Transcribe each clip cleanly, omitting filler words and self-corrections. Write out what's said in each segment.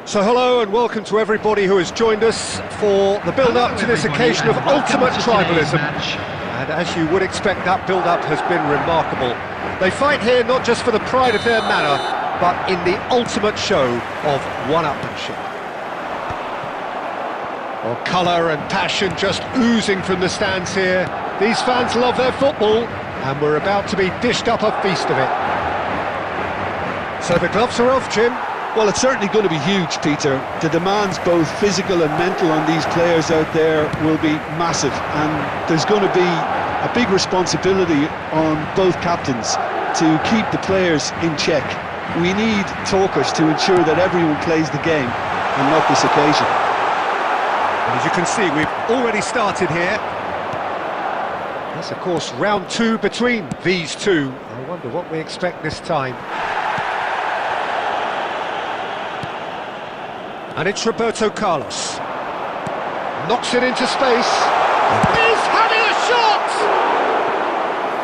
So hello and welcome to everybody who has joined us for the build-up to this occasion of ultimate tribalism. And as you would expect, that build-up has been remarkable. They fight here not just for the pride of their manor, but in the ultimate show of one-upmanship. Well, colour and passion just oozing from the stands here. These fans love their football, and we're about to be dished up a feast of it. So the gloves are off, Jim. Well, it's certainly going to be huge, Peter. The demands, both physical and mental, on these players out there will be massive, and there's going to be a big responsibility on both captains to keep the players in check. We need talkers to ensure that everyone plays the game, and not this occasion. And as you can see, we've already started here. That's, of course, round two between these two. I wonder what we expect this time. And it's Roberto Carlos. Knocks it into space. He's having a shot!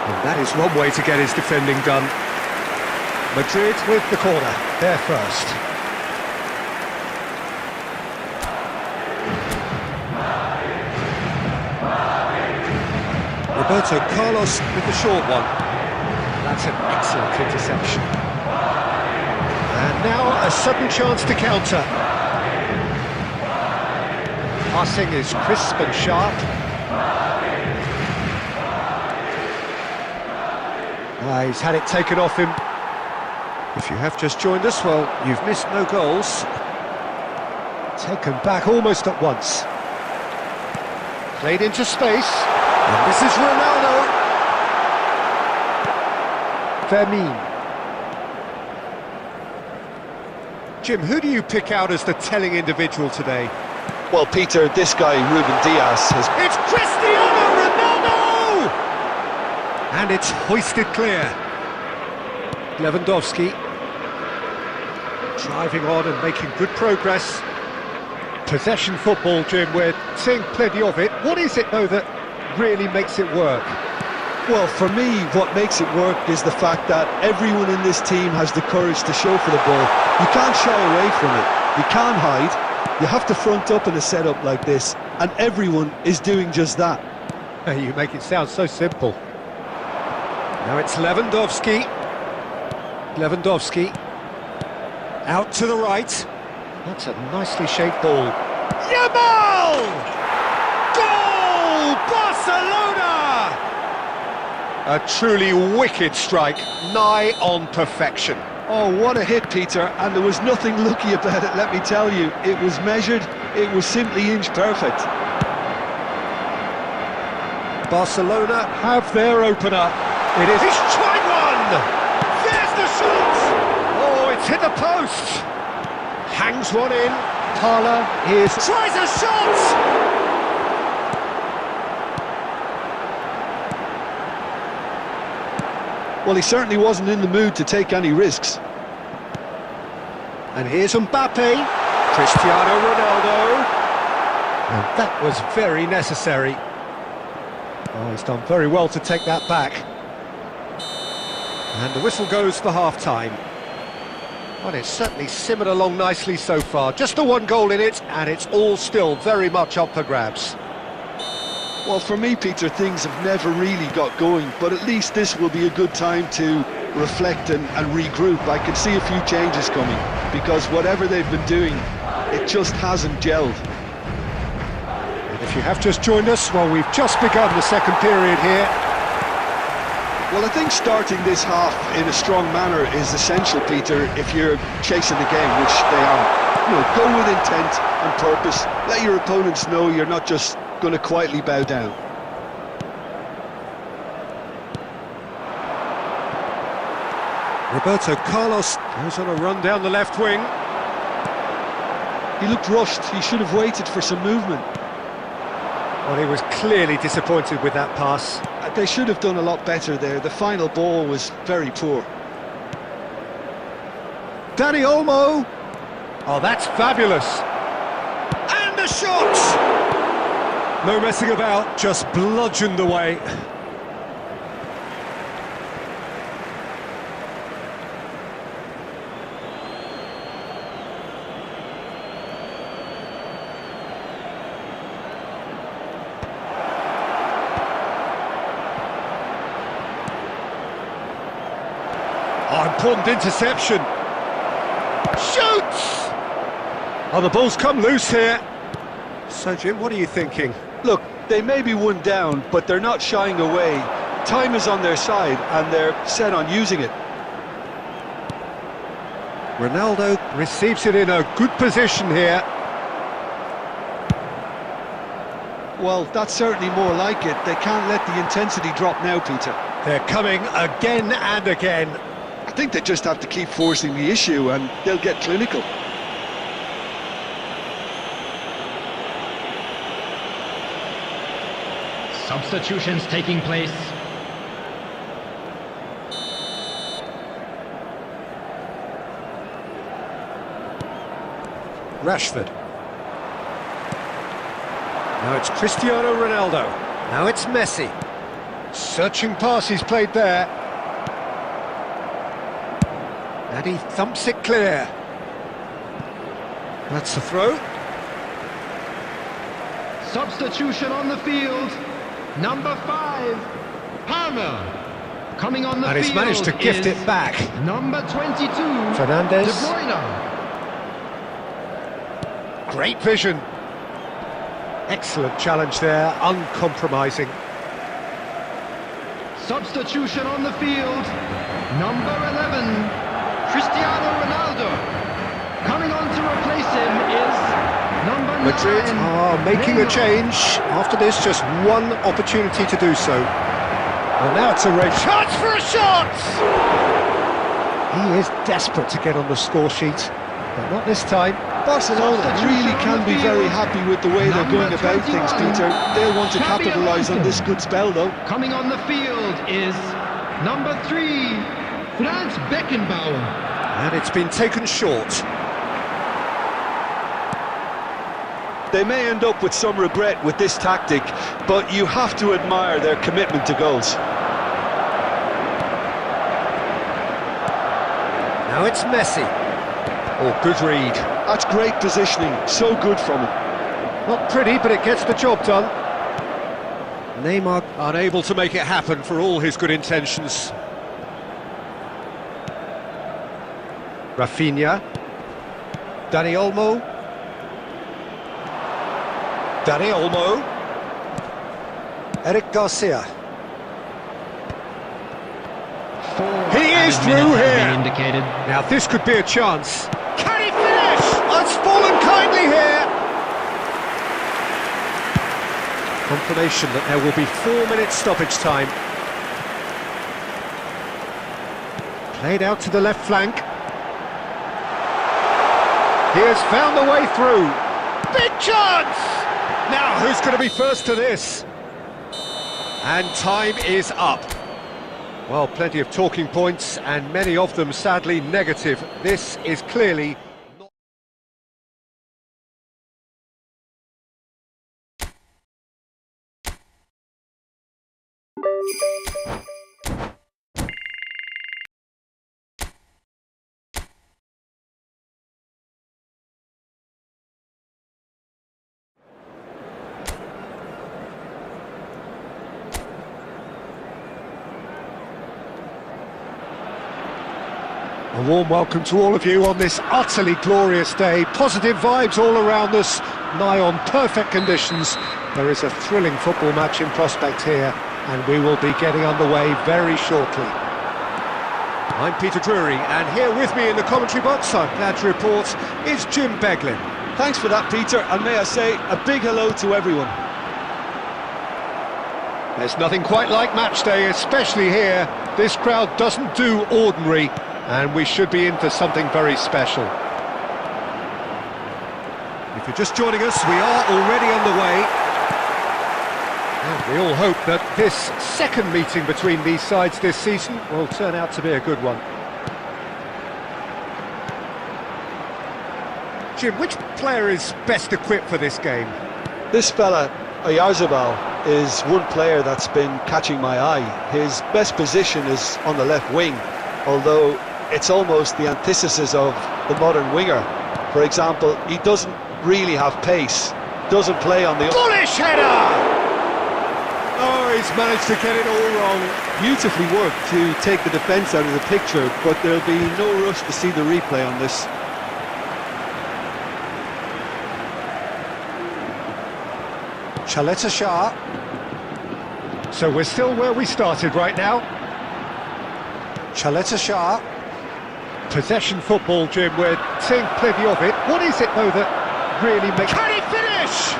And that is one way to get his defending done. Madrid with the corner. They're first. Roberto Carlos with the short one. That's an excellent interception. And now a sudden chance to counter. Passing is crisp and sharp. He's had it taken off him. If you have just joined us, well, you've missed no goals. Taken back almost at once. Played into space. And this is Ronaldo. Fermin. Jim, who do you pick out as the telling individual today? Well, Peter, this guy, Ruben Diaz, has... It's Cristiano Ronaldo! And it's hoisted clear. Lewandowski. Driving on and making good progress. Possession football, Jim, we're seeing plenty of it. What is it, though, that really makes it work? Well, for me, what makes it work is the fact that everyone in this team has the courage to show for the ball. You can't shy away from it. You can't hide. You have to front up in a setup like this, and everyone is doing just that. You make it sound so simple. Now it's Lewandowski. Lewandowski. Out to the right. That's a nicely shaped ball. Yamal! Goal! Barcelona! A truly wicked strike, nigh on perfection. Oh, what a hit, Peter, and there was nothing lucky about it, let me tell you. It was measured, it was simply inch perfect. Barcelona have their opener. It is. He's tried one! There's the shot! Oh, it's hit the post! Hangs one in. Parla is... tries a shot! Well, he certainly wasn't in the mood to take any risks. And here's Mbappe, Cristiano Ronaldo. And that was very necessary. Oh, he's done very well to take that back. And the whistle goes for half-time. Well, it's certainly simmered along nicely so far. Just the one goal in it, and it's all still very much up for grabs. Well, for me, Peter, things have never really got going, but at least this will be a good time to reflect and regroup. I can see a few changes coming, because whatever they've been doing, it just hasn't gelled. And if you have just joined us, well, we've just begun the second period here. Well, I think starting this half in a strong manner is essential, Peter, if you're chasing the game, which they are. You know, go with intent and purpose. Let your opponents know you're not just going to quietly bow down. Roberto Carlos goes on a run down the left wing. He looked rushed. He should have waited for some movement. Well, he was clearly disappointed with that pass. They should have done a lot better there. The final ball was very poor. Dani Olmo. Oh, that's fabulous. And a shot! No messing about, just bludgeoned away. important interception. Shoots! Oh, the ball's come loose here. So, Jim, what are you thinking? Look, they may be one down, but they're not shying away. Time is on their side, and they're set on using it. Ronaldo receives it in a good position here. Well, that's certainly more like it. They can't let the intensity drop now, Peter. They're coming again and again. I think they just have to keep forcing the issue, and they'll get clinical. Substitutions taking place. Rashford. Now it's Cristiano Ronaldo. Now it's Messi. Searching pass he's played there. And he thumps it clear. That's the throw. Substitution on the field. Number 5, Palmer. Coming on the field. And he's managed to gift it back. Number 22, Fernandes. De Bruyne. Great vision. Excellent challenge there, uncompromising. Substitution on the field. Number 11, Cristiano Ronaldo. Coming on to replace him is number 9. Madrid are making a change. After this, just one opportunity to do so. And now it's a red chance for a shot! He is desperate to get on the score sheet, but not this time. Barcelona really can be very happy with the way they're going about things, Peter. They'll want to capitalise on this good spell, though. Coming on the field is number 3, Franz Beckenbauer. And it's been taken short. They may end up with some regret with this tactic, but you have to admire their commitment to goals. Now it's Messi. Oh, good read. That's great positioning, so good from him. Not pretty, but it gets the job done. Neymar unable to make it happen for all his good intentions. Rafinha. Dani Olmo. Dani Olmo. Eric Garcia. He is through here. Indicated. Now this could be a chance. Can he finish? Oh, it's fallen kindly here. Confirmation that there will be 4 minutes stoppage time. Played out to the left flank. He has found the way through. Big chance! Now who's going to be first to this? And time is up. Well, plenty of talking points, and many of them sadly negative. This is clearly not... A warm welcome to all of you on this utterly glorious day. Positive vibes all around us, nigh on perfect conditions. There is a thrilling football match in prospect here, and we will be getting underway very shortly. I'm Peter Drury, and here with me in the commentary box, I'm glad to report, is Jim Beglin. Thanks for that, Peter, and may I say a big hello to everyone. There's nothing quite like match day, especially here. This crowd doesn't do ordinary, and we should be in for something very special. If you're just joining us, we are already underway. And we all hope that this second meeting between these sides this season will turn out to be a good one. Jim, which player is best equipped for this game? This fella, Oyarzabal, is one player that's been catching my eye. His best position is on the left wing, although it's almost the antithesis of the modern winger. For example, he doesn't really have pace, doesn't play on the... Bullish header! Oh, always manage to get it all wrong. Beautifully worked to take the defence out of the picture, but there'll be no rush to see the replay on this. Chaleta Shah. So we're still where we started right now. Chaleta Shah. Possession football, Jim, we're seeing plenty of it. What is it, though, that really makes... Can he finish?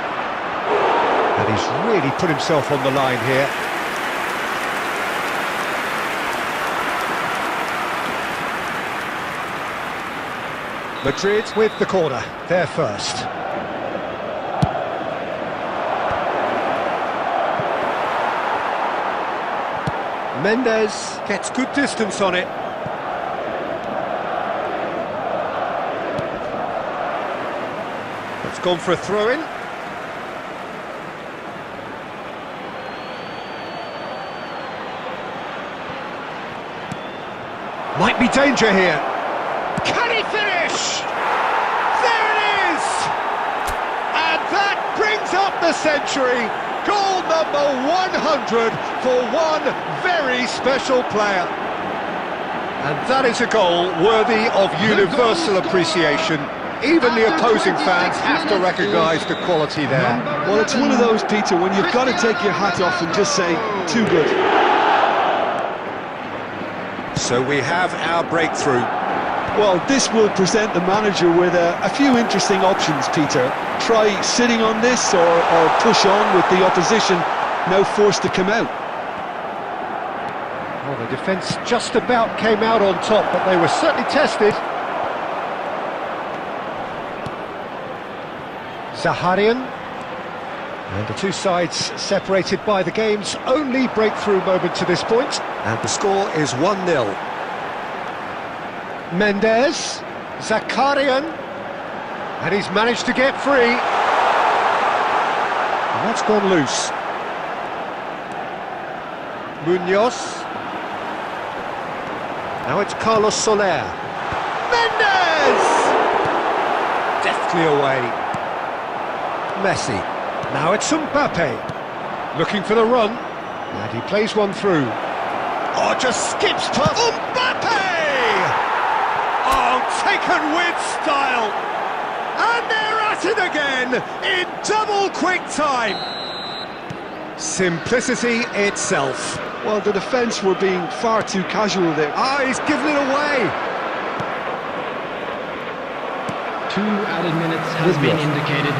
And he's really put himself on the line here. Madrid with the corner, they're first. Mendes gets good distance on it. It's gone for a throw-in. Might be danger here. Can he finish? There it is! And that brings up the century. Goal number 100 for one very special player. And that is a goal worthy of universal appreciation. Even the opposing fans have to recognise the quality there. Well, it's one of those, Peter, when you've got to take your hat off and just say, too good. So we have our breakthrough. Well, this will present the manager with a few interesting options, Peter. Try sitting on this or push on with the opposition now forced to come out. Well, the defence just about came out on top, but they were certainly tested. Zaharian. And the two sides separated by the game's only breakthrough moment to this point. And the score is 1-0. Mendes, Zakarian, and he's managed to get free. And that's gone loose. Munoz. Now it's Carlos Soler. Mendes! Deftly away. Messi. Now it's Mbappe. Looking for the run. And he plays one through. Oh, just skips past Mbappe! Oh, taken with style! And they're at it again in double quick time. Simplicity itself. Well, the defence were being far too casual there. Ah, he's given it away. 2 added minutes has been indicated.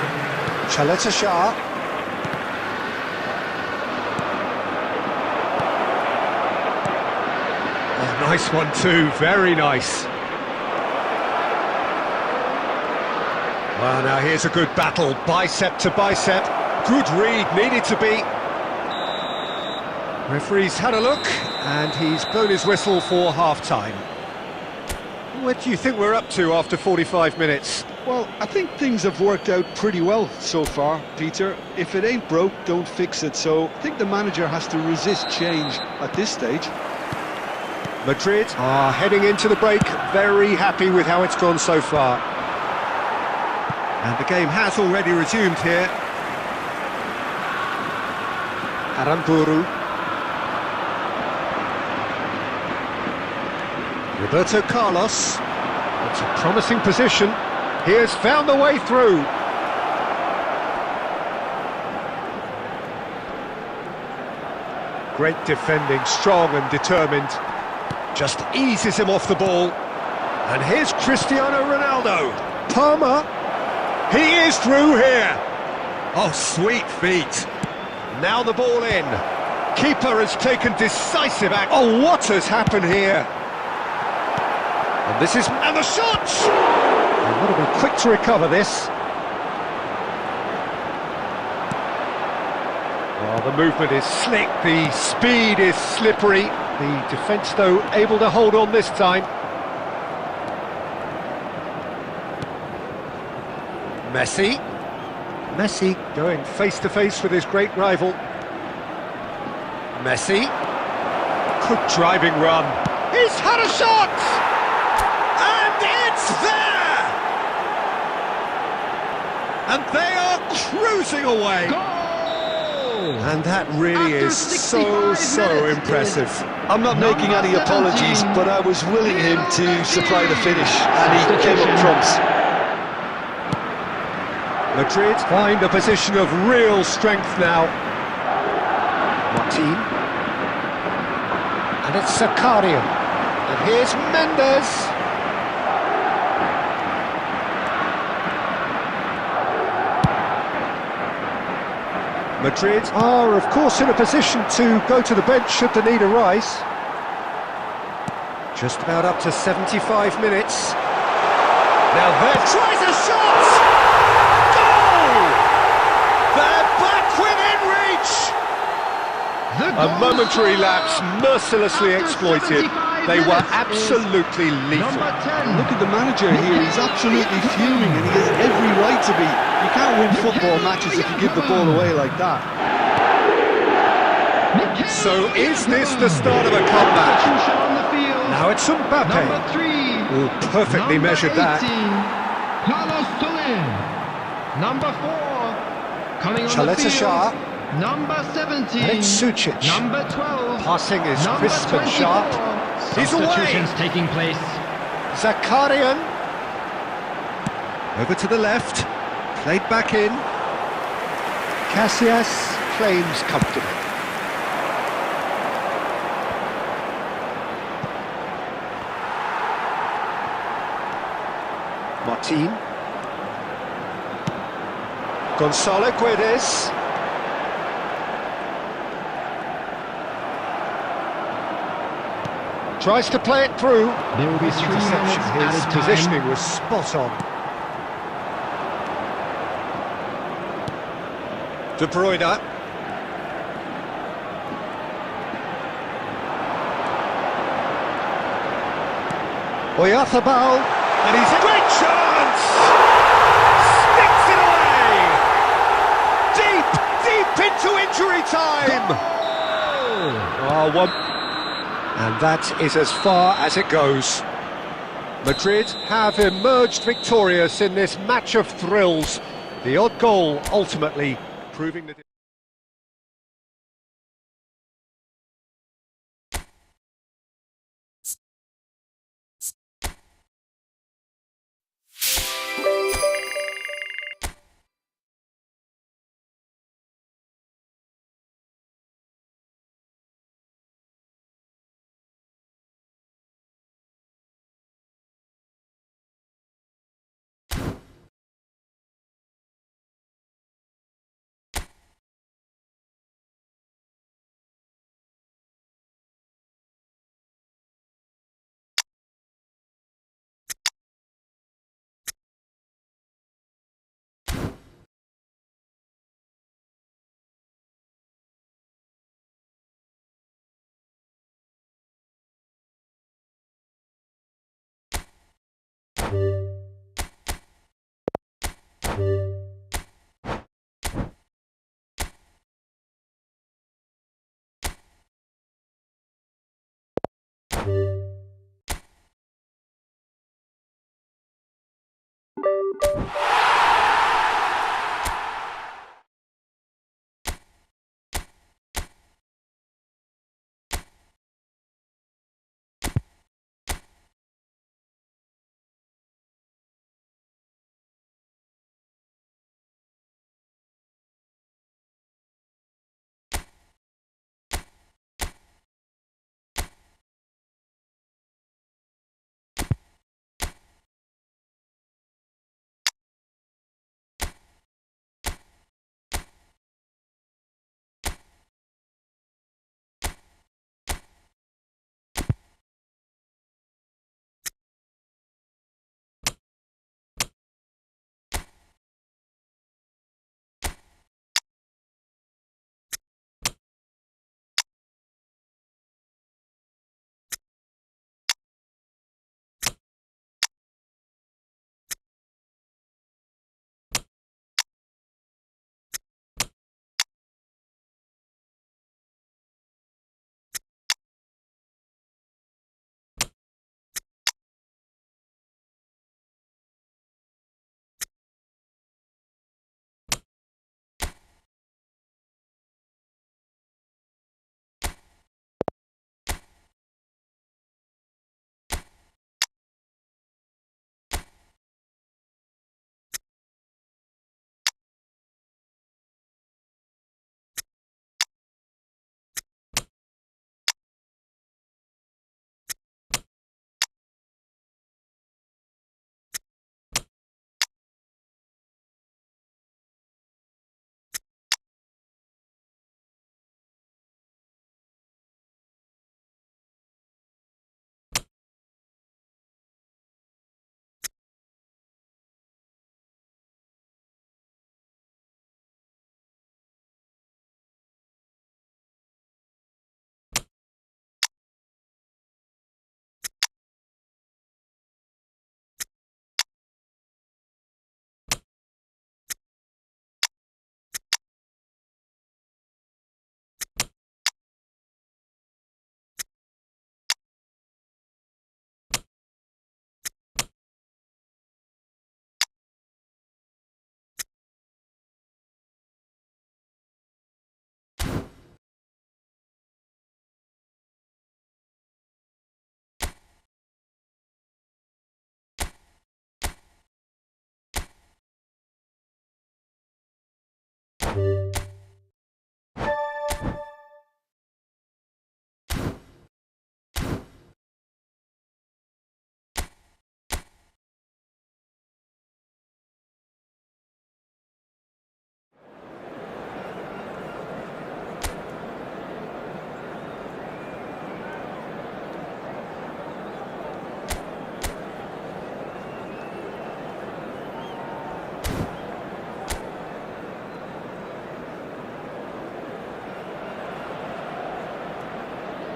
Chaleta Shah. Oh, nice one too, very nice. Well, now here's a good battle, bicep to bicep. Good read, needed to be. Referee's had a look, and he's blown his whistle for half-time. What do you think we're up to after 45 minutes? Well, I think things have worked out pretty well so far, Peter. If it ain't broke, don't fix it. So I think the manager has to resist change at this stage. Madrid are heading into the break, very happy with how it's gone so far. And the game has already resumed here. Aramburu. Roberto Carlos. It's a promising position. He has found the way through. Great defending, strong and determined. Just eases him off the ball. And here's Cristiano Ronaldo. Palmer. He is through here. Oh, sweet feet. Now the ball in. Keeper has taken decisive action. Oh, what has happened here? And this is... And the shot! They've got to be quick to recover this. Well, the movement is slick, the speed is slippery. The defence, though, able to hold on this time. Messi. Messi going face-to-face with his great rival. Messi. Good driving run. He's had a shot! And it's there! And they are cruising away. Goal! And that really is so impressive. I'm not making any apologies, but I was willing him to supply the finish, and he came up trumps. Madrid find a position of real strength now. Martin. And it's Zakaria. And here's Mendes. Madrid are, of course, in a position to go to the bench should the need arise. Just about up to 75 minutes. Now there tries a shot! Goal! They're back within reach! A momentary lapse mercilessly exploited. They were absolutely lethal. Look at the manager here, he's absolutely fuming and he has every right to be. You can't win football matches if you give the ball away like that. So is this the start of a comeback? Now it's Mbappe. Oh, perfectly measured that. Number 4, coming on the Shah. field. Number 17. And it's Sucic. Number 12. Passing is Number crisp and 24. sharp. He's away. Substitutions taking place. Zakarian. Over to the left. Played back in. Casillas claims comfortably. Martin. Gonzalo Guedes. Tries to play it through. There will be 3 minutes His added positioning time. was spot on. De Bruyne. Oyarzabal, and he's a great chance! Sticks it away! Deep into injury time! Oh, one. And that is as far as it goes. Madrid have emerged victorious in this match of thrills. The odd goal ultimately proving the...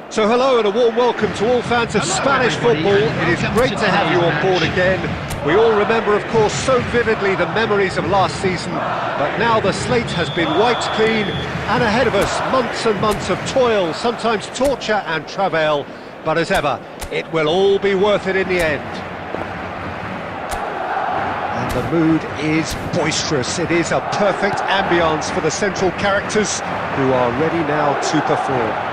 So hello and a warm welcome to all fans of Spanish football. It is great to have you on board again. We all remember, of course, so vividly the memories of last season, but now the slate has been wiped clean, and ahead of us, months and months of toil, sometimes torture and travail, but as ever, it will all be worth it in the end. And the mood is boisterous. It is a perfect ambience for the central characters who are ready now to perform.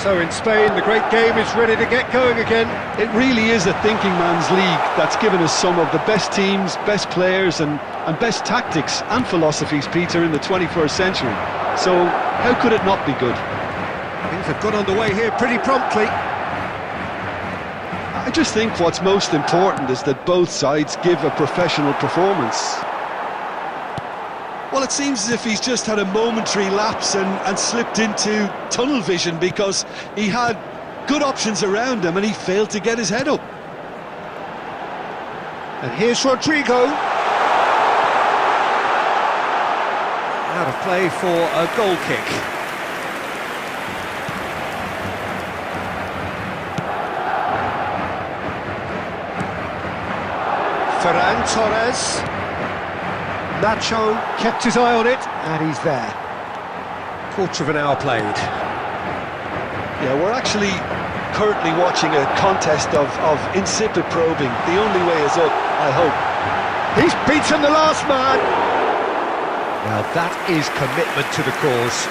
So in Spain, the great game is ready to get going again. It really is a thinking man's league that's given us some of the best teams, best players and best tactics and philosophies, Peter, in the 21st century. So how could it not be good? Things have got underway here pretty promptly. I just think what's most important is that both sides give a professional performance. Well, it seems as if he's just had a momentary lapse and slipped into tunnel vision, because he had good options around him and he failed to get his head up. And here's Rodrigo. Out of play for a goal kick. Ferran Torres. Nacho kept his eye on it, and he's there. Quarter of an hour played. Yeah, we're actually currently watching a contest of insipid probing. The only way is up, I hope. He's beaten the last man! Now that is commitment to the cause.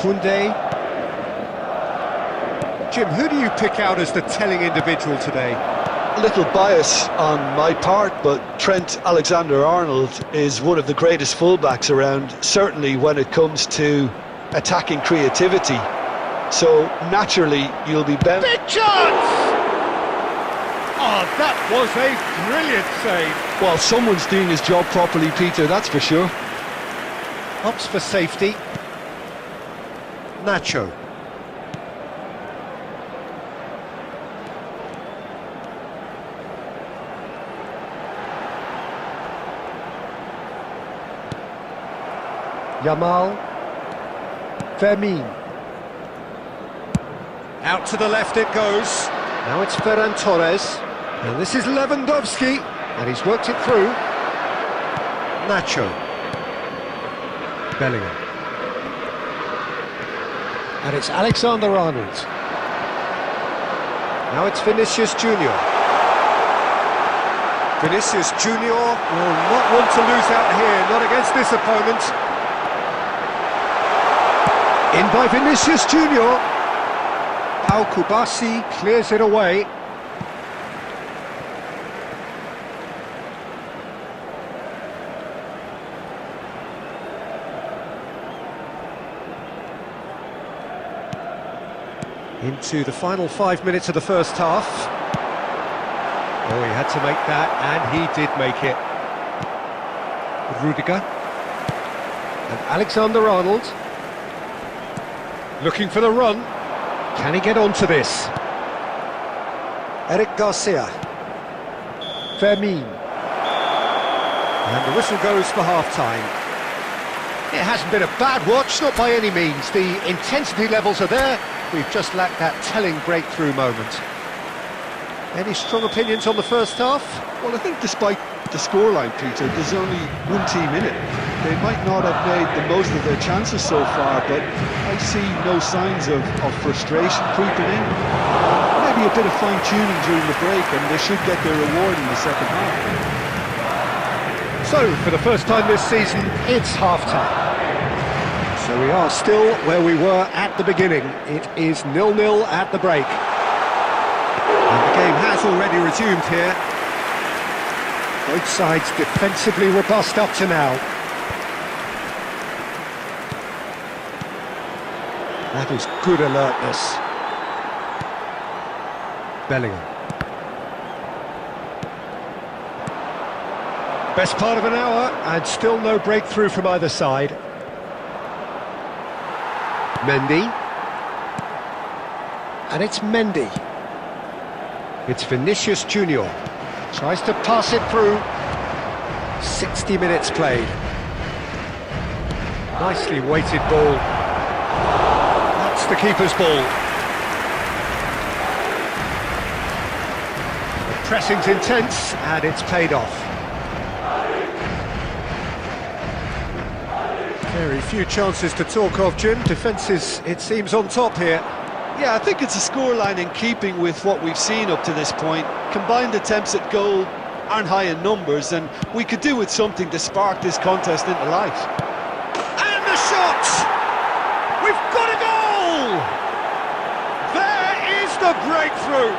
Koundé. Jim, who do you pick out as the telling individual today? A little bias on my part, but Trent Alexander-Arnold is one of the greatest fullbacks around, certainly when it comes to attacking creativity. So naturally, you'll be bound. Big chance! Oh, that was a brilliant save. Well, someone's doing his job properly, Peter, that's for sure. Opts for safety. Nacho. Yamal. Fermin. Out to the left it goes. Now it's Ferran Torres. And this is Lewandowski. And he's worked it through. Nacho. Bellingham. And it's Alexander-Arnold. Now it's Vinicius Junior. Vinicius Junior will not want to lose out here, not against this opponent. In by Vinicius Junior. Pau Kubasi clears it away. Into the final 5 minutes of the first half. Oh, he had to make that, and he did make it. Rudiger. And Alexander-Arnold. Looking for the run. Can he get onto this? Eric Garcia. Fermin. And the whistle goes for half-time. It hasn't been a bad watch, not by any means. The intensity levels are there. We've just lacked that telling breakthrough moment. Any strong opinions on the first half? Well, I think despite the scoreline, Peter, there's only one team in it. They might not have made the most of their chances so far, but I see no signs of frustration creeping in. Maybe a bit of fine-tuning during the break, and they should get their reward in the second half. So, for the first time this season, it's half-time. So we are still where we were at the beginning. It is 0-0 at the break. And the game has already resumed here. Both sides defensively robust up to now. That is good alertness. Bellingham. Best part of an hour, and still no breakthrough from either side. Mendy. And it's Mendy. It's Vinicius Junior. Tries to pass it through. 60 minutes played. Nicely weighted ball. That's the keeper's ball. The pressing's intense and it's paid off. Very few chances to talk of, Jim. Defence is, it seems, on top here. Yeah, I think it's a scoreline in keeping with what we've seen up to this point. Combined attempts at goal aren't high in numbers, and we could do with something to spark this contest into life. And the shot! We've got a goal! There is the breakthrough!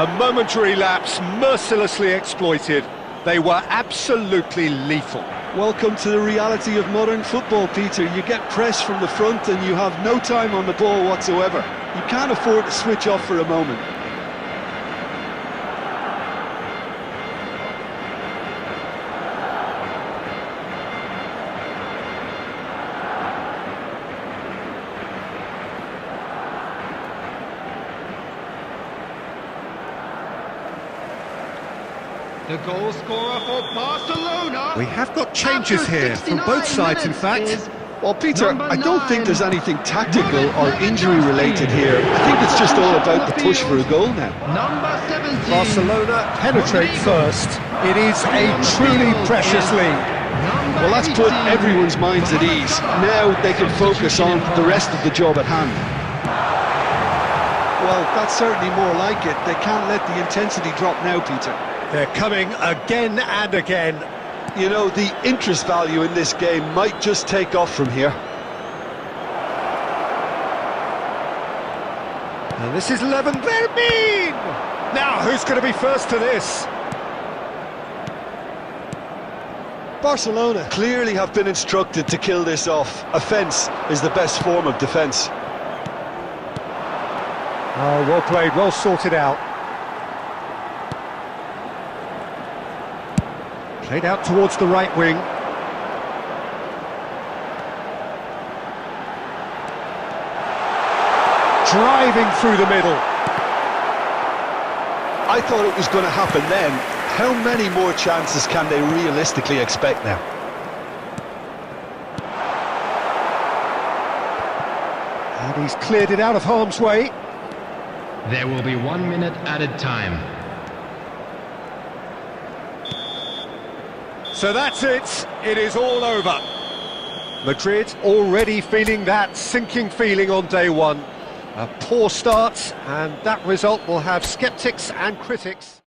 A momentary lapse mercilessly exploited. They were absolutely lethal. Welcome to the reality of modern football, Peter. You get pressed from the front and you have no time on the ball whatsoever. You can't afford to switch off for a moment. The goal scorer for Barcelona. We have got changes here from both sides, in fact. Well, Peter, I don't think there's anything tactical or injury-related here. I think it's just all about the push for a goal now. Number 17. Barcelona penetrate first. It is a truly precious lead. Well, that's put everyone's minds at ease. Now they can focus on the rest of the job at hand. Well, that's certainly more like it. They can't let the intensity drop now, Peter. They're coming again and again. You know, the interest value in this game might just take off from here. And this is Levan-Bermin! Now, who's going to be first to this? Barcelona clearly have been instructed to kill this off. Offence is the best form of defence. Oh, well played, well sorted out. Played out towards the right wing. Driving through the middle. I thought it was going to happen then. How many more chances can they realistically expect now? And he's cleared it out of harm's way. There will be 1 minute added time. So that's it. It is all over. Madrid already feeling that sinking feeling on day one. A poor start, and that result will have sceptics and critics.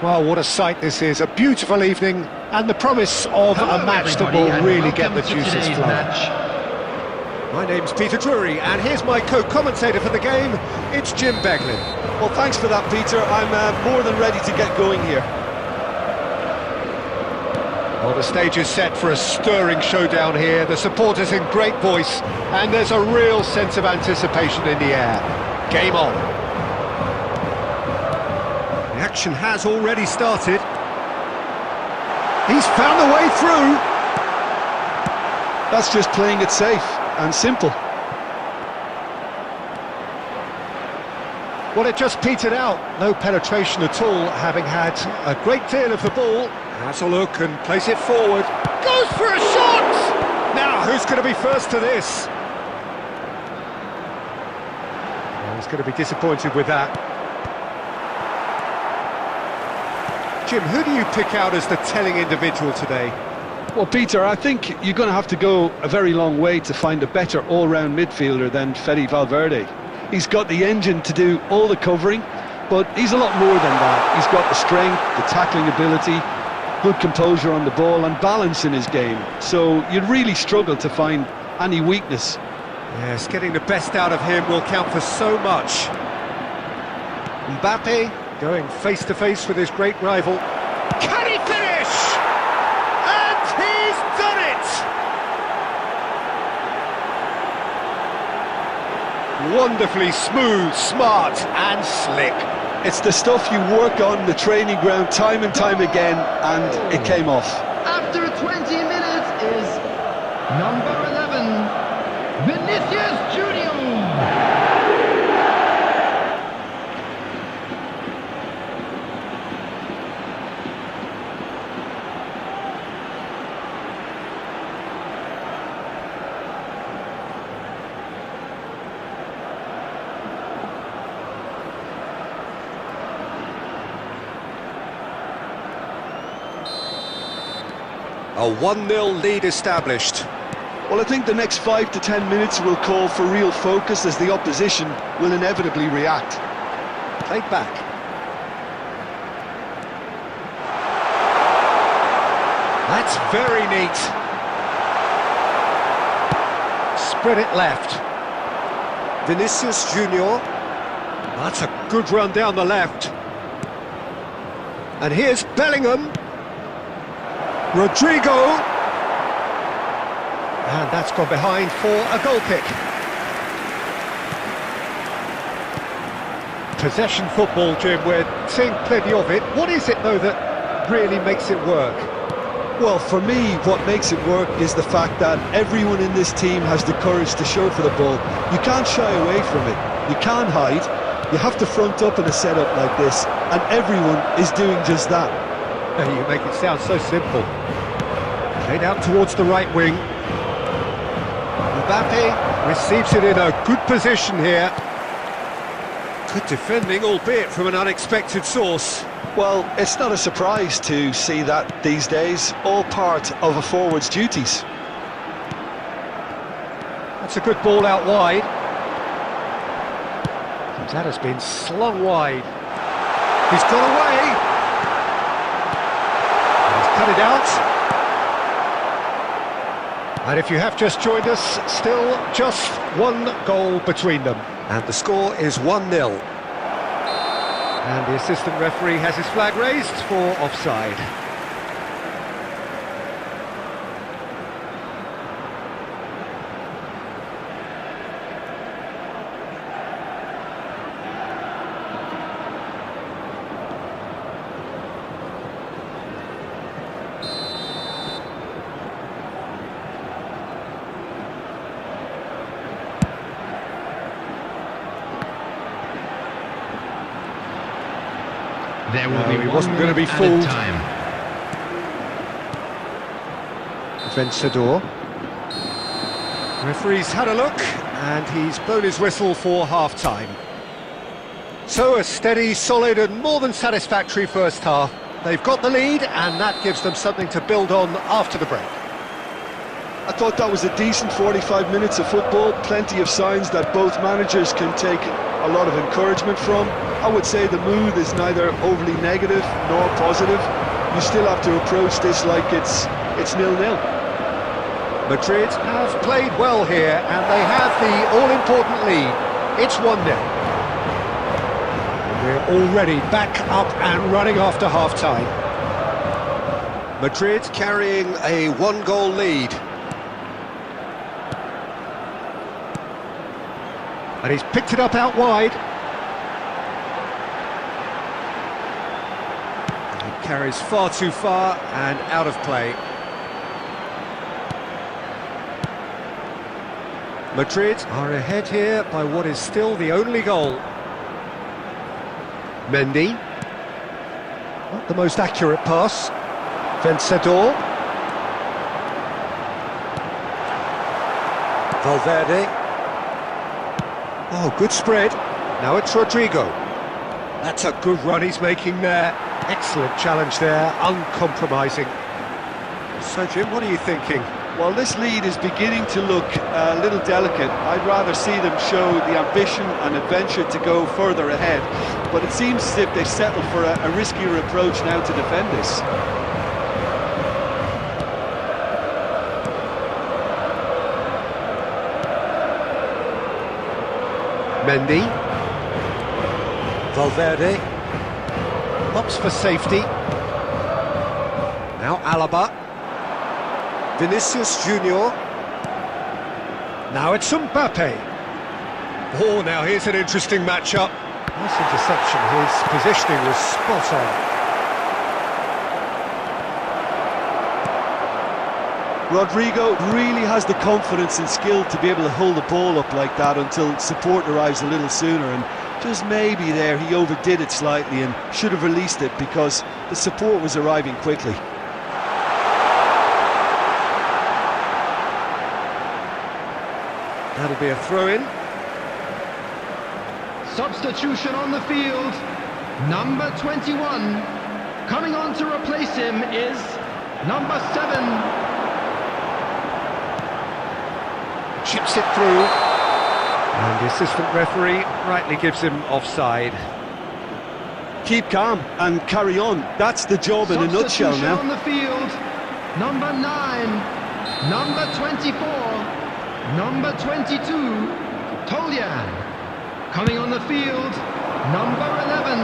Well, what a sight this is, a beautiful evening, and the promise of a match that will really get the juices flowing. My name's Peter Drury, and here's my co-commentator for the game, it's Jim Beglin. Well, thanks for that, Peter. I'm more than ready to get going here. Well, the stage is set for a stirring showdown here, the supporters in great voice, and there's a real sense of anticipation in the air. Game on. The action has already started. He's found a way through. That's just playing it safe and simple. Well, it just petered out. No penetration at all, having had a great deal of the ball. Has a look and plays it forward. Goes for a shot! Now, who's going to be first to this? Well, he's going to be disappointed with that. Jim, who do you pick out as the telling individual today? Well, Peter, I think you're going to have to go a very long way to find a better all-round midfielder than Fede Valverde. He's got the engine to do all the covering, but he's a lot more than that. He's got the strength, the tackling ability, good composure on the ball and balance in his game. So you'd really struggle to find any weakness. Yes, getting the best out of him will count for so much. Mbappe going face-to-face with his great rival. Can he finish? And he's done it! Wonderfully smooth, smart and slick. It's the stuff you work on the training ground time and time again, and it came off. After 20 minutes is number 11, Vinicius Junior. A 1-0 lead established. Well, I think the next 5 to 10 minutes will call for real focus as the opposition will inevitably react. Played back. That's very neat. Spread it left. Vinicius Junior. That's a good run down the left. And here's Bellingham. Rodrigo, and that's gone behind for a goal kick. Possession football, Jim, we're seeing plenty of it. What is it, though, that really makes it work? Well, for me, what makes it work is the fact that everyone in this team has the courage to show for the ball. You can't shy away from it. You can't hide. You have to front up in a setup like this, and everyone is doing just that. You make it sound so simple. Played out towards the right wing. Mbappe receives it in a good position here. Good defending, albeit from an unexpected source. Well, it's not a surprise to see that these days, all part of a forward's duties. That's a good ball out wide. That has been slung wide. He's got away. Cut it out. And if you have just joined us, still just one goal between them. And the score is 1-0. And the assistant referee has his flag raised for offside. There will be he wasn't going to be fooled. Time. Vencedor. Referee's had a look, and he's blown his whistle for half-time. So a steady, solid and more than satisfactory first half. They've got the lead, and that gives them something to build on after the break. I thought that was a decent 45 minutes of football, plenty of signs that both managers can take a lot of encouragement from. I would say the mood is neither overly negative nor positive. You still have to approach this like it's 0-0. Madrid have played well here, and they have the all-important lead. It's 1-0. We're already back up and running after half-time. Madrid carrying a one-goal lead. And he's picked it up out wide. He carries far too far and out of play. Madrid are ahead here by what is still the only goal. Mendy. Not the most accurate pass. Vencedor. Valverde. Oh, good spread. Now it's Rodrigo. That's a good run he's making there. Excellent challenge there, uncompromising. So, Jim, what are you thinking? Well, this lead is beginning to look a little delicate. I'd rather see them show the ambition and adventure to go further ahead. But it seems as if they settle for a riskier approach now to defend this. Mendy. Valverde. Opts for safety. Now Alaba. Vinicius Junior. Now it's Mbappe. Oh, now here's an interesting matchup. Nice interception, his positioning was spot on. Rodrigo really has the confidence and skill to be able to hold the ball up like that until support arrives a little sooner, and just maybe there he overdid it slightly and should have released it because the support was arriving quickly. That'll be a throw-in. Substitution on the field. Number 21. Coming on to replace him is number 7. Chips it through. And the assistant referee rightly gives him offside. Keep calm and carry on. That's the job in a nutshell now. On the field. Number 9. Number 24. Number 22, Tolian. Coming on the field, number 11,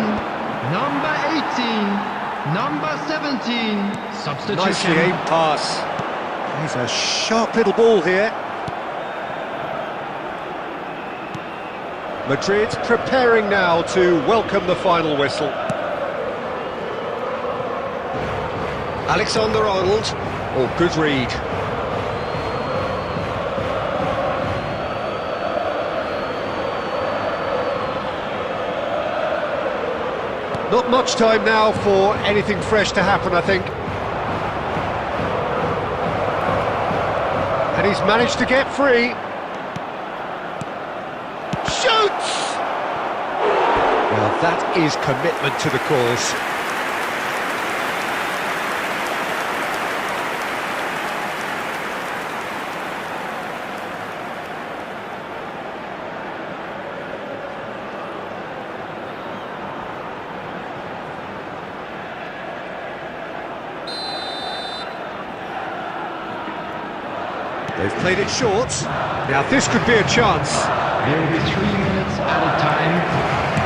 number 18, number 17, substitution. Nicely aimed pass. He's a sharp little ball here. Madrid preparing now to welcome the final whistle. Alexander-Arnold. Oh, good read. Not much time now for anything fresh to happen, I think. And he's managed to get free. Shoots! Well, that is commitment to the cause. They've played it short. Now this could be a chance. There will be 3 minutes added time.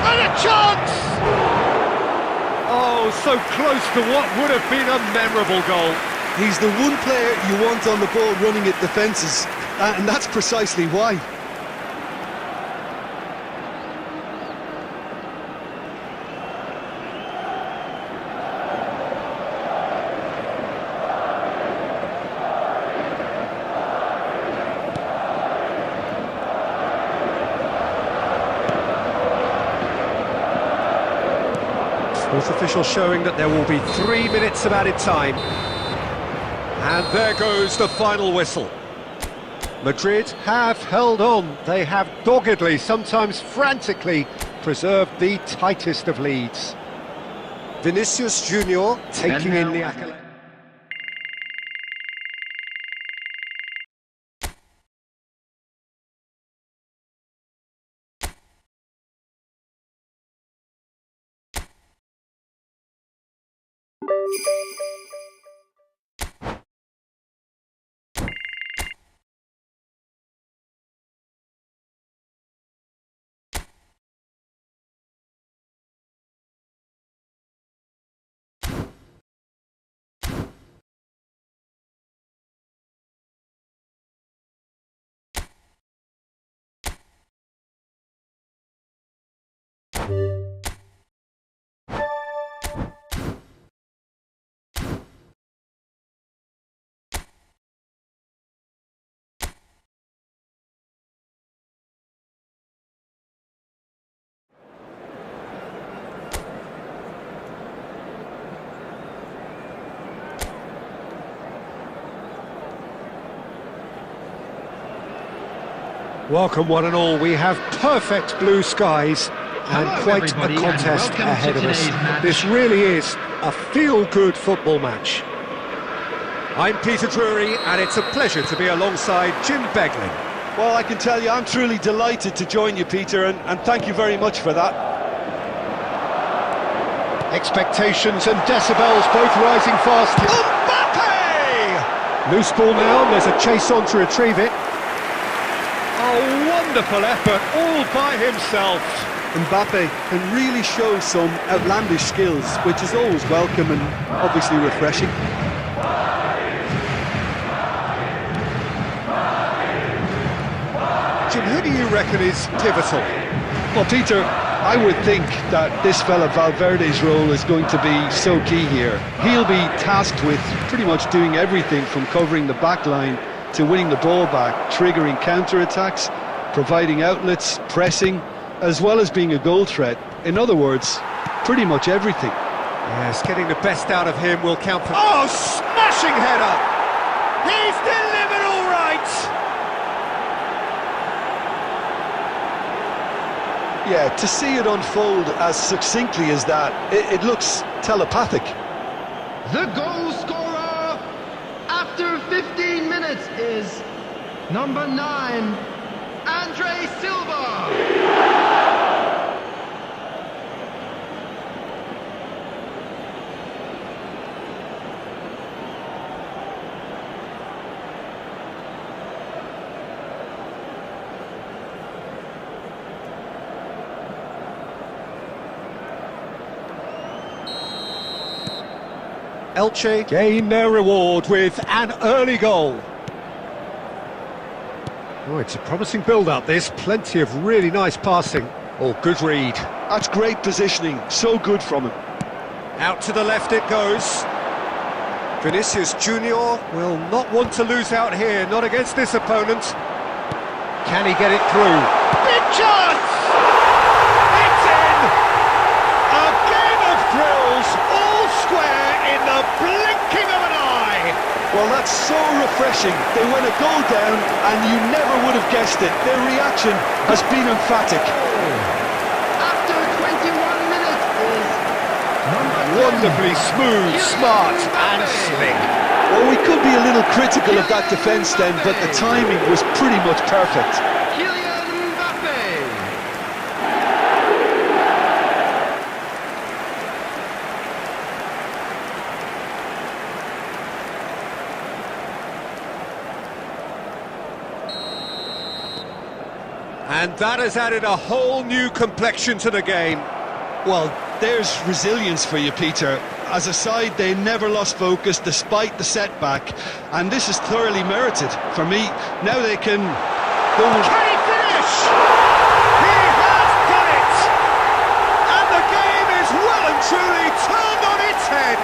And a chance! Oh, so close to what would have been a memorable goal. He's the one player you want on the ball running at defences, and that's precisely why. Fourth official showing that there will be 3 minutes of added time. And there goes the final whistle. Madrid have held on. They have doggedly, sometimes frantically, preserved the tightest of leads. Vinicius Junior taking in the accolade. Welcome one and all, we have perfect blue skies and Hello, quite everybody, a and contest welcome ahead to of us. today's match. This really is a feel-good football match. I'm Peter Drury and it's a pleasure to be alongside Jim Beglin. Well, I can tell you, I'm truly delighted to join you, Peter, and thank you very much for that. Expectations and decibels both rising fast. Mbappe! Loose ball now, there's a chase on to retrieve it. A wonderful effort, all by himself. Mbappe can really show some outlandish skills, which is always welcome and obviously refreshing. Jim, who do you reckon is pivotal? Well, Peter, I would think that this fella Valverde's role is going to be so key here. He'll be tasked with pretty much doing everything from covering the back line to winning the ball back, triggering counter-attacks, providing outlets, pressing, as well as being a goal threat. In other words, pretty much everything. Yes, getting the best out of him will count for... Oh, smashing header! He's delivered all right! Yeah, to see it unfold as succinctly as that, it looks telepathic. The goal scorer after 15 minutes is number 9, Andre Silva. Elche gain their reward with an early goal. Oh, it's a promising build-up, this. Plenty of really nice passing. Oh, good read. That's great positioning, so good from him. Out to the left it goes. Vinicius Junior will not want to lose out here, not against this opponent. Can he get it through? Big chance! It's in! A game of thrills, all square in the blinking of an eye! Well, that's so refreshing. They went a goal down and you never would have guessed it. Their reaction has been emphatic. After 21 minutes is number 10, Wonderfully smooth, smart and slick. Well, we could be a little critical of that defence then, but the timing was pretty much perfect. Kylian Mbappe. And that has added a whole new complexion to the game. Well, there's resilience for you, Peter. As a side, they never lost focus despite the setback, and this is thoroughly merited. For me, now they can go... Can he finish? He has done it! And the game is well and truly turned on its head.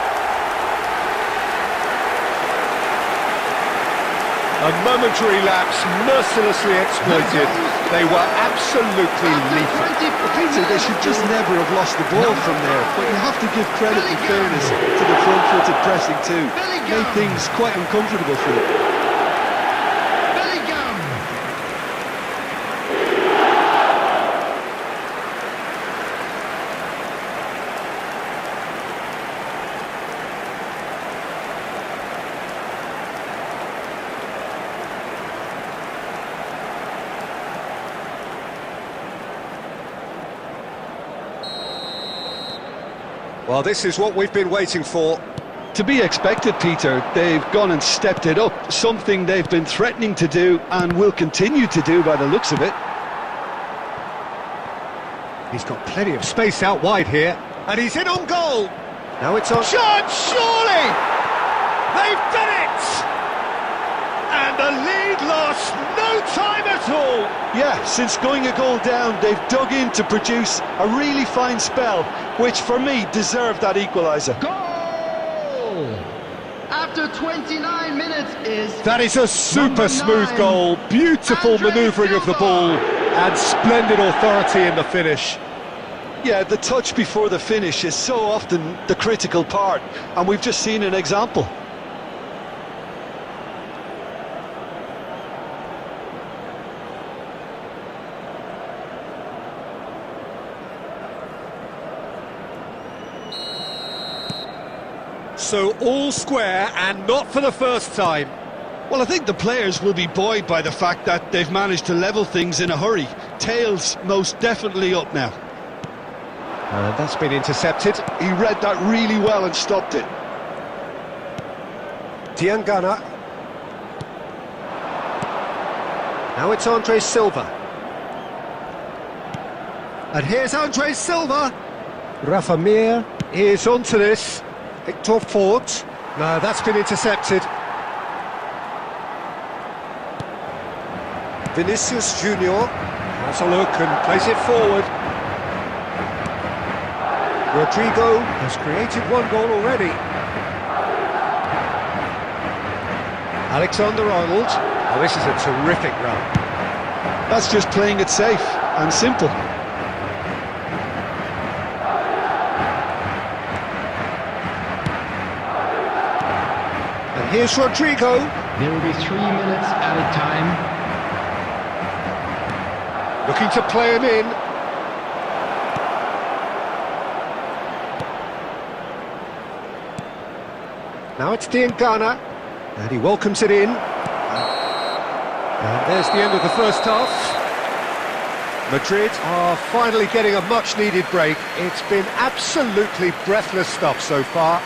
A momentary lapse mercilessly exploited. They were absolutely lethal. Peter, they should just never have lost the ball from there, but you have to give credit and fairness to the front-footed pressing too. Made things quite uncomfortable for them. Bellingham. Well, this is what we've been waiting for. to be expected, Peter. They've gone and stepped it up, something they've been threatening to do and will continue to do by the looks of it. He's got plenty of space out wide here, and he's in on goal. Now it's on. Shot, surely! They've done it! And the lead lost no time at all. Yeah, since going a goal down, they've dug in to produce a really fine spell, which for me deserved that equaliser. Goal! After 29 minutes is... That is a super smooth 9, goal, beautiful Andre manoeuvring of the Silva. ball, and splendid authority in the finish. Yeah, the touch before the finish is so often the critical part, and we've just seen an example. So all square, and not for the first time. Well, I think the players will be buoyed by the fact that they've managed to level things in a hurry. Tails most definitely up now. And that's been intercepted. He read that really well and stopped it. Diangana. Now it's Andre Silva. And here's Andre Silva. Rafa Mir is onto this. Victor Fort. No, that's been intercepted. Vinicius Junior has a look and plays it forward. Rodrigo has created one goal already. Alexander-Arnold. Oh, this is a terrific run. That's just playing it safe and simple. And here's Rodrigo. There will be 3 minutes added time. Looking to play him in. Now it's Diangana, and he welcomes it in. And there's the end of the first half. Madrid are finally getting a much-needed break. It's been absolutely breathless stuff so far.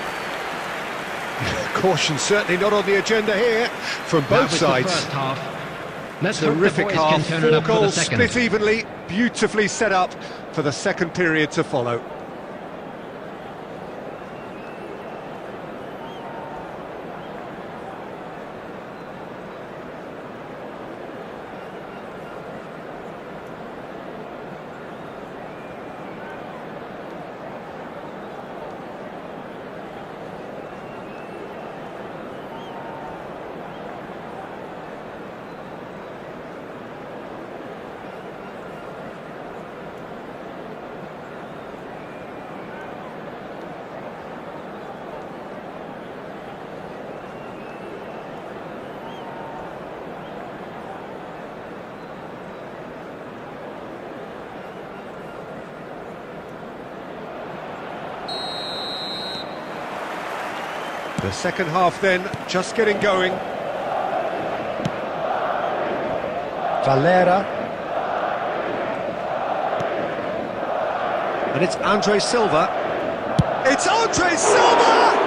Caution certainly not on the agenda here from both That was sides. the first half. Let's hope the Terrific boys half, can turn it 4 up for the goals second. split evenly, beautifully set up for the second period to follow. The second half then, just getting going. Valera. And it's Andre Silva. It's Andre Silva!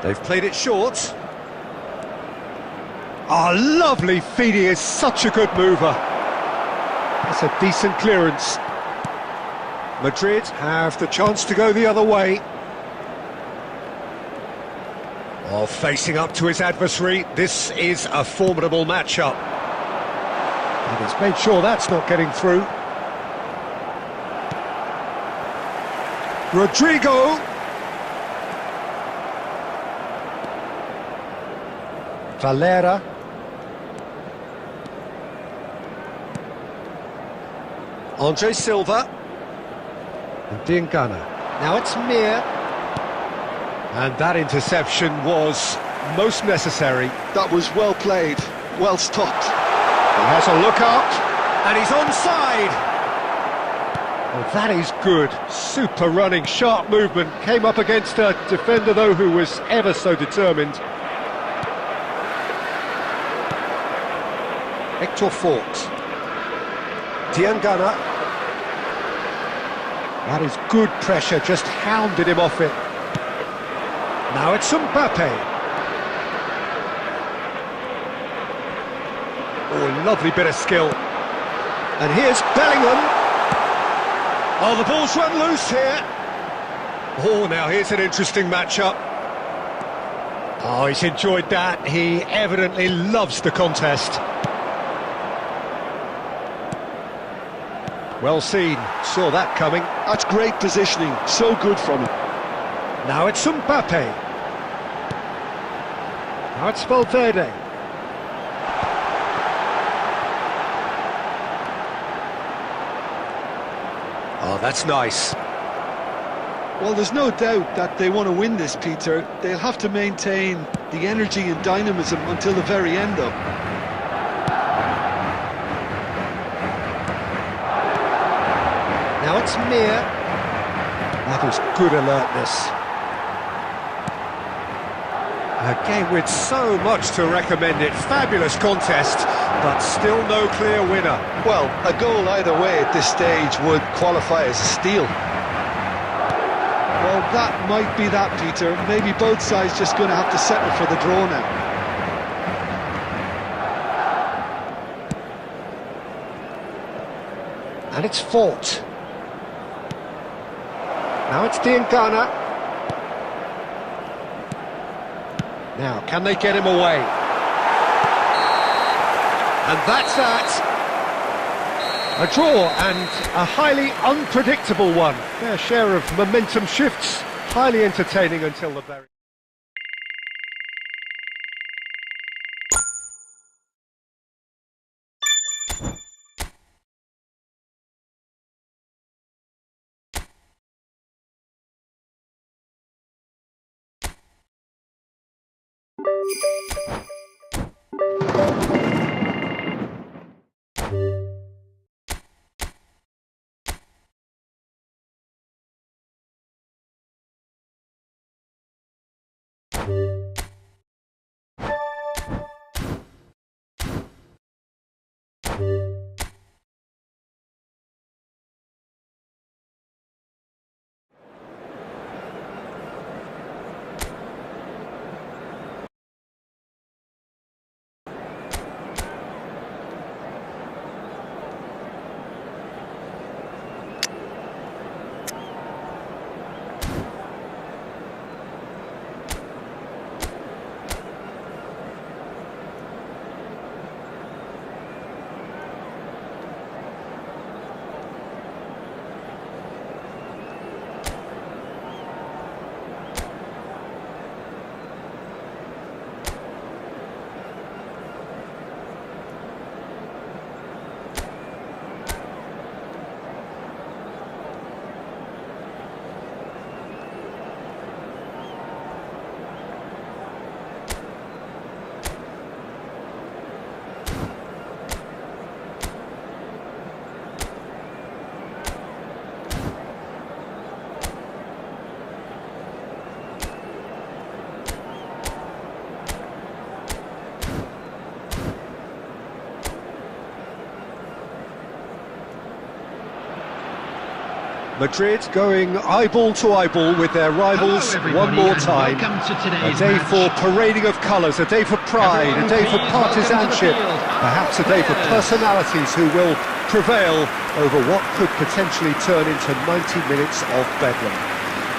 They've played it short. Oh, lovely feed, he is such a good mover. That's a decent clearance. Madrid have the chance to go the other way. Oh, facing up to his adversary, this is a formidable matchup. And he's made sure that's not getting through. Rodrigo. Valera. Andre Silva. And Diangana. Now it's Mir. And that interception was most necessary. That was well played, well stopped. He has a look up, and he's onside. Oh, that is good. Super running, sharp movement. Came up against a defender, though, who was ever so determined. Hector Fort. Diangana. That is good pressure, just hounded him off it. Now it's Mbappe. Oh, lovely bit of skill. And here's Bellingham. Oh, the ball's run loose here. Oh, now here's an interesting matchup. Oh, he's enjoyed that. He evidently loves the contest. Well seen, saw that coming. That's great positioning, so good from him. Now it's Mbappe. Now it's Valverde. Oh, that's nice. Well, there's no doubt that they want to win this, Peter. They'll have to maintain the energy and dynamism until the very end, though. Now it's Mir. That was good alertness. A game with so much to recommend it. Fabulous contest, but still no clear winner. Well, a goal either way at this stage would qualify as a steal. Well, that might be that, Peter. Maybe both sides just going to have to settle for the draw now. And it's Fort. Now it's Diangana. Now, can they get him away? And that's that. A draw, and a highly unpredictable one. Fair share of momentum shifts, highly entertaining until the very... Madrid going eyeball to eyeball with their rivals one more time. A day for parading of colours, a day for pride, a day for partisanship, perhaps a day for personalities who will prevail over what could potentially turn into 90 minutes of bedlam.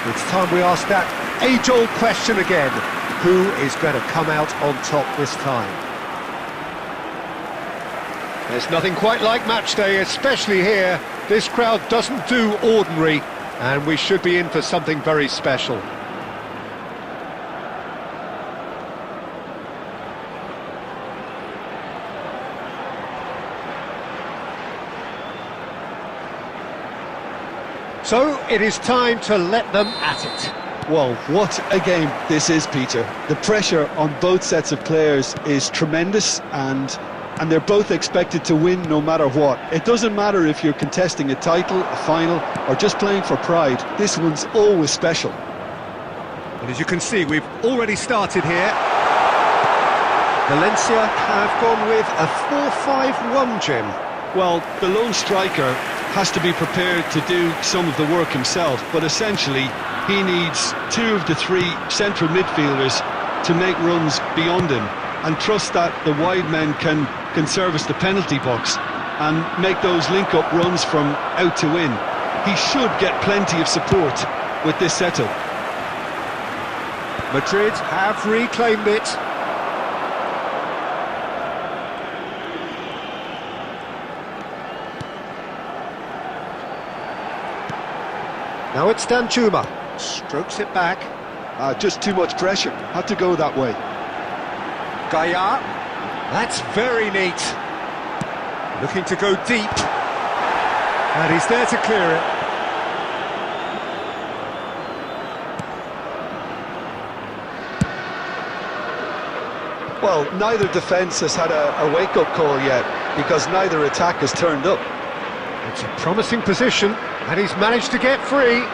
It's time we ask that age-old question again: who is going to come out on top this time? There's nothing quite like match day, especially here. This crowd doesn't do ordinary, and we should be in for something very special. So it is time to let them at it. Well, what a game this is, Peter. The pressure on both sets of players is tremendous, and they're both expected to win no matter what. It doesn't matter if you're contesting a title, a final, or just playing for pride. This one's always special. And as you can see, we've already started here. Valencia have gone with a 4-5-1, Jim. Well, the lone striker has to be prepared to do some of the work himself, but essentially he needs two of the three central midfielders to make runs beyond him and trust that the wide men can service the penalty box and make those link-up runs from out to in. He should get plenty of support with this setup. Madrid have reclaimed it. Now it's Danjuma, strokes it back. Just too much pressure, had to go that way. Gaia, that's very neat. Looking to go deep. And he's there to clear it. Well, neither defence has had a wake-up call yet, because neither attack has turned up. It's a promising position, and he's managed to get free.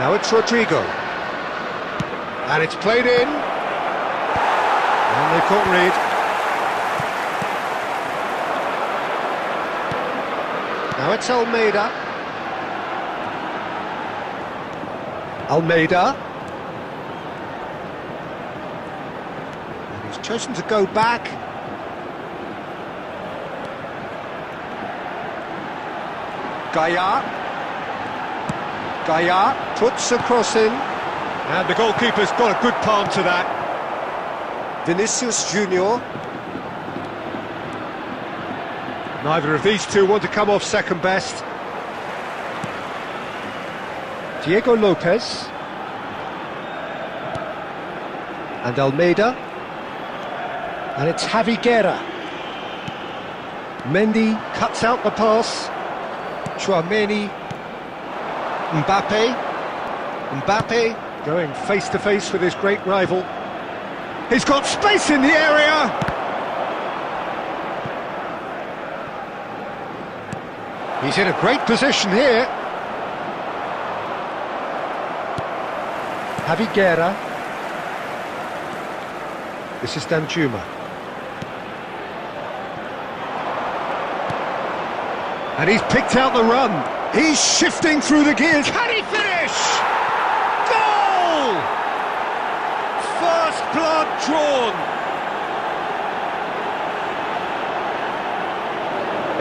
Now it's Rodrigo. And it's played in. And they can't read. Now it's Almeida. Almeida. And he's chosen to go back. Gaia. Gaia puts a cross in. And the goalkeeper's got a good palm to that. Vinicius Junior. Neither of these two want to come off second best. Diego Lopez. And Almeida. And it's Javi Guerra. Mendy cuts out the pass. Chouameni. Mbappe. Mbappe going face-to-face with his great rival. He's got space in the area! He's in a great position here. Javi Guerra. This is Danjuma. And he's picked out the run. He's shifting through the gears. Can he finish? Goal! First blood drawn.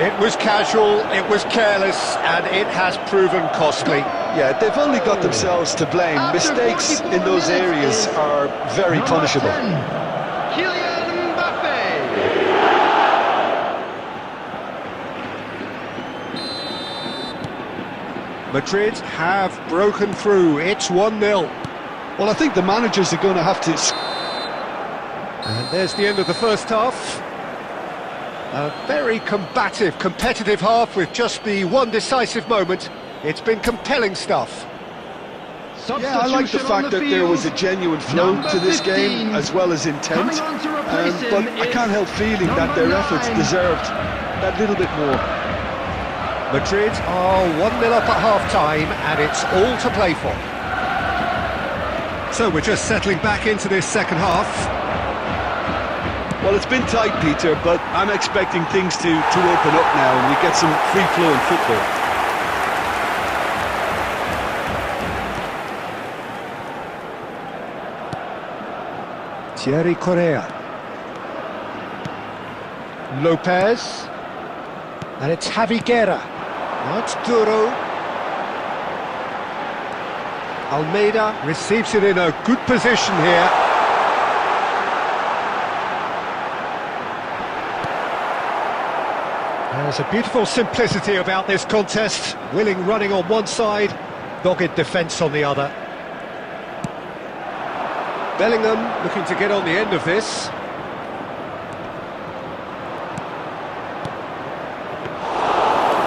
It was casual, it was careless, and it has proven costly. Yeah, they've only got themselves to blame. Mistakes in those areas are very punishable. Kylian Mbappe. Madrid have broken through. It's 1-0. Well, I think the managers are going to have to... And there's the end of the first half. A very combative, competitive half with just the one decisive moment. It's been compelling stuff. Yeah, I like the fact that there was a genuine flow to this game, as well as intent. But I can't help feeling that their efforts deserved that little bit more. Madrid are 1-0 up at half-time, and it's all to play for. So we're just settling back into this second half. Well, it's been tight, Peter, but I'm expecting things to open up now and we get some free-flowing football. Thierry Correa. Lopez. And it's Javi Guerra. Now it's Duro. Almeida receives it in a good position here. There's a beautiful simplicity about this contest. Willing running on one side, dogged defence on the other. Bellingham looking to get on the end of this.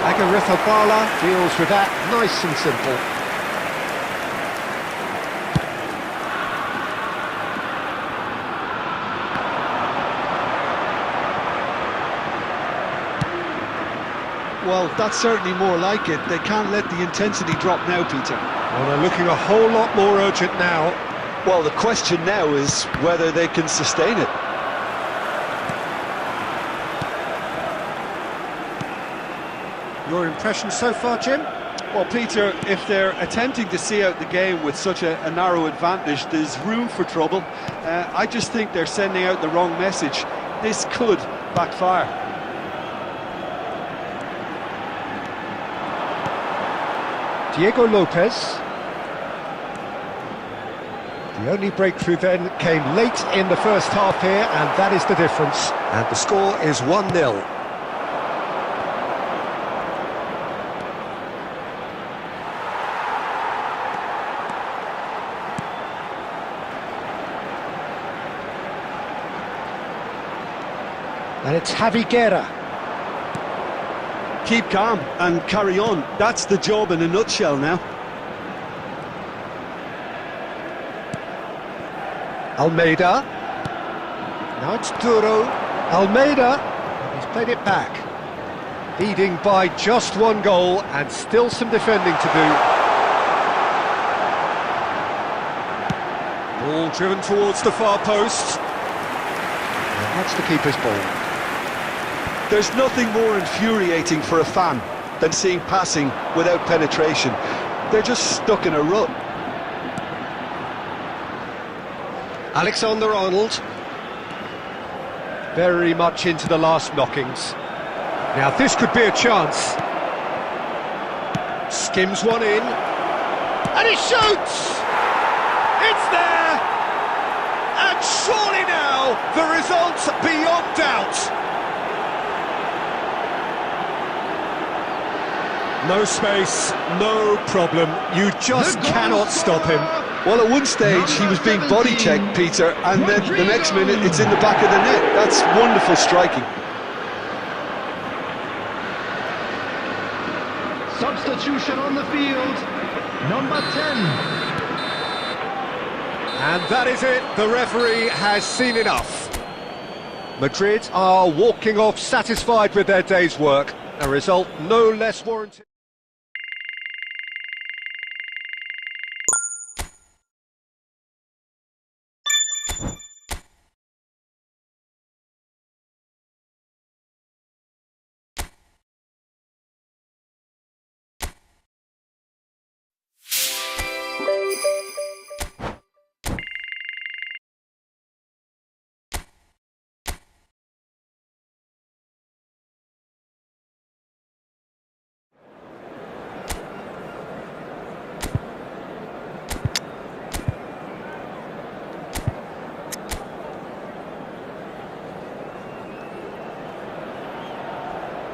Agarifabala deals with that nice and simple. Well, that's certainly more like it. They can't let the intensity drop now, Peter. Well, they're looking a whole lot more urgent now. Well, the question now is whether they can sustain it. Your impression so far, Jim? Well, Peter, if they're attempting to see out the game with such a narrow advantage, there's room for trouble. I just think they're sending out the wrong message. This could backfire. Diego Lopez. The only breakthrough then came late in the first half here, and that is the difference. And the score is 1-0. And it's Javi Guerra. Keep calm and carry on. That's the job in a nutshell now. Almeida. Now it's Duro. Almeida. He's played it back. Leading by just one goal and still some defending to do. Ball driven towards the far post. And that's the keeper's ball. There's nothing more infuriating for a fan than seeing passing without penetration. They're just stuck in a rut. Alexander-Arnold. Very much into the last knockings. Now this could be a chance. Skims one in. And he shoots! It's there! And surely now, the result's beyond doubt. No space, no problem. You just cannot stop him. Well, at one stage he was being body checked, Peter, and then the next minute it's in the back of the net. That's wonderful striking. Substitution on the field, number 10. And that is it, the referee has seen enough. Madrid are walking off satisfied with their day's work. A result no less warranted.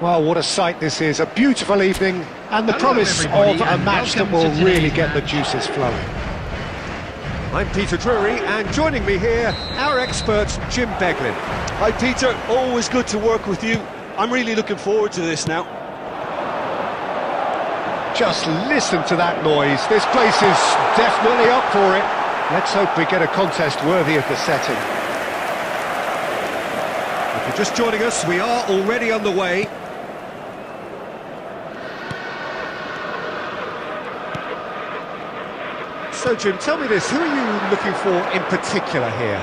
Well, what a sight this is, a beautiful evening, and the promise of a match that will really get the juices flowing. I'm Peter Drury, and joining me here, our expert, Jim Beglin. Hi Peter, always good to work with you. I'm really looking forward to this now. Just listen to that noise, this place is definitely up for it. Let's hope we get a contest worthy of the setting. If you're just joining us, we are already underway. So, Jim, tell me this, who are you looking for in particular here?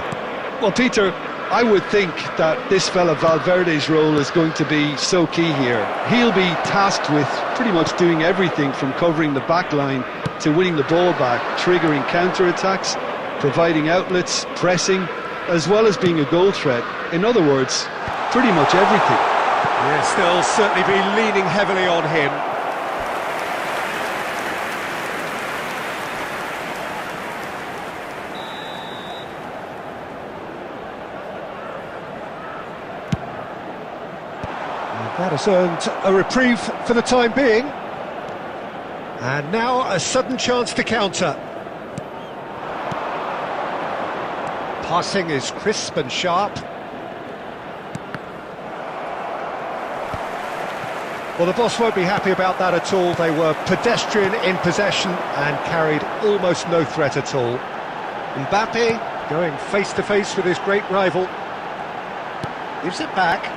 Well, Peter, I would think that this fella Valverde's role is going to be so key here. He'll be tasked with pretty much doing everything from covering the back line to winning the ball back, triggering counter-attacks, providing outlets, pressing, as well as being a goal threat. In other words, pretty much everything. Yes, they'll certainly be leaning heavily on him. That has earned a reprieve for the time being. And now a sudden chance to counter. Passing is crisp and sharp. Well, the boss won't be happy about that at all. They were pedestrian in possession and carried almost no threat at all. Mbappe going face-to-face with his great rival. Gives it back.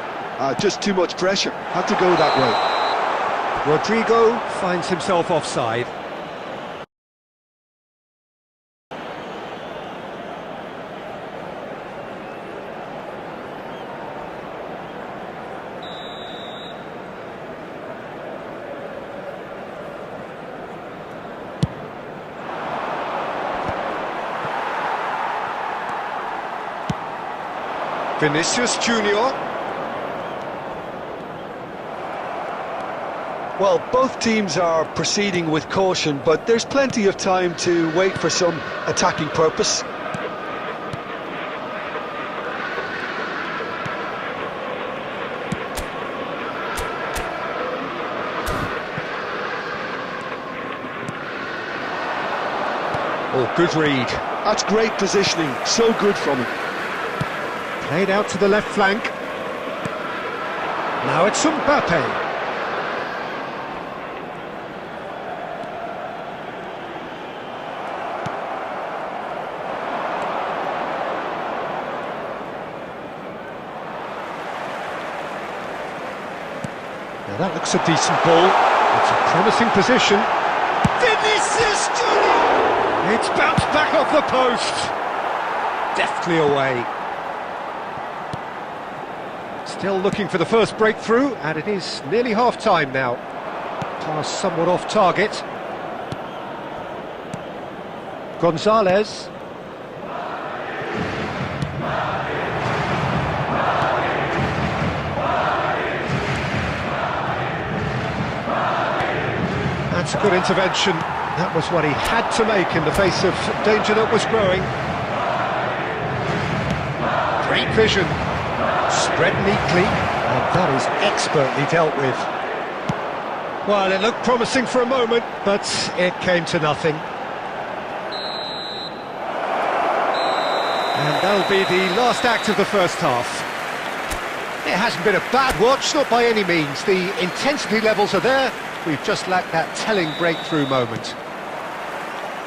Just too much pressure. Had to go that way. Rodrigo finds himself offside. Vinicius Junior. Well, both teams are proceeding with caution, but there's plenty of time to wait for some attacking purpose. Oh, good read. That's great positioning, so good from him. Played out to the left flank. Now it's Mbappe. Now that looks a decent ball. It's a promising position. Vinicius Junior! It's bounced back off the post. Deftly away. Still looking for the first breakthrough, and it is nearly half-time now. Pass somewhat off target. Gonzalez. That's a good intervention. That was what he had to make in the face of danger that was growing. Great vision. Spread neatly, and that is expertly dealt with. Well, it looked promising for a moment, but it came to nothing. And that'll be the last act of the first half. It hasn't been a bad watch, not by any means. The intensity levels are there. We've just lacked that telling breakthrough moment.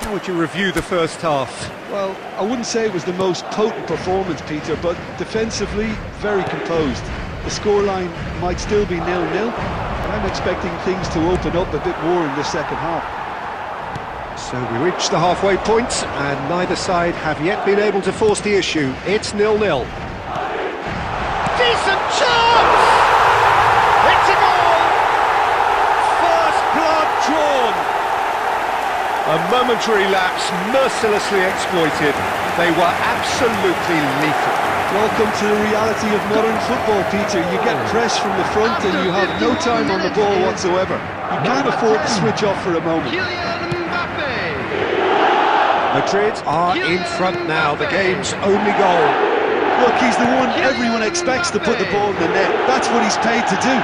How would you review the first half? Well, I wouldn't say it was the most potent performance, Peter, but defensively, very composed. The scoreline might still be 0-0, and I'm expecting things to open up a bit more in the second half. So we reach the halfway point, and neither side have yet been able to force the issue. It's 0-0. Decent chance! It's a goal! First blood drawn! A momentary lapse mercilessly exploited. They were absolutely lethal. Welcome to the reality of modern football, Peter. You get press from the front and you have no time on the ball whatsoever. You can't afford to switch off for a moment. Madrid are in front now, the game's only goal. Look, he's the one everyone expects to put the ball in the net. That's what he's paid to do.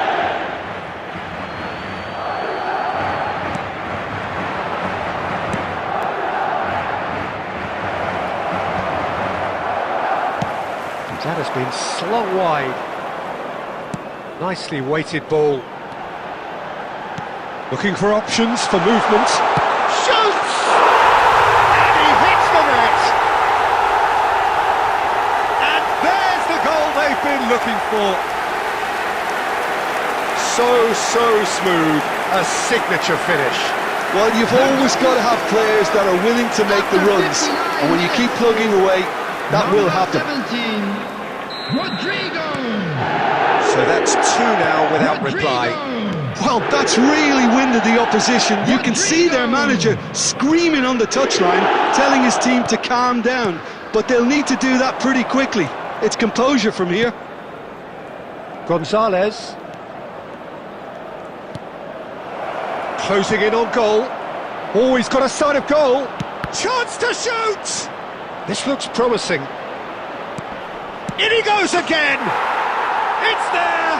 That has been slung wide. Nicely weighted ball. Looking for options for movement. Shoots! And he hits the net! And there's the goal they've been looking for. So smooth. A signature finish. Well, you've always got to have players that are willing to make the runs. And when you keep plugging away, that will happen. 17. Rodrigo! So that's 2 now without reply. Well, that's really winded the opposition. You can see their manager screaming on the touchline, telling his team to calm down. But they'll need to do that pretty quickly. It's composure from here. Gonzalez. Closing in on goal. Oh, he's got a sight of goal. Chance to shoot! This looks promising. In he goes again! It's there!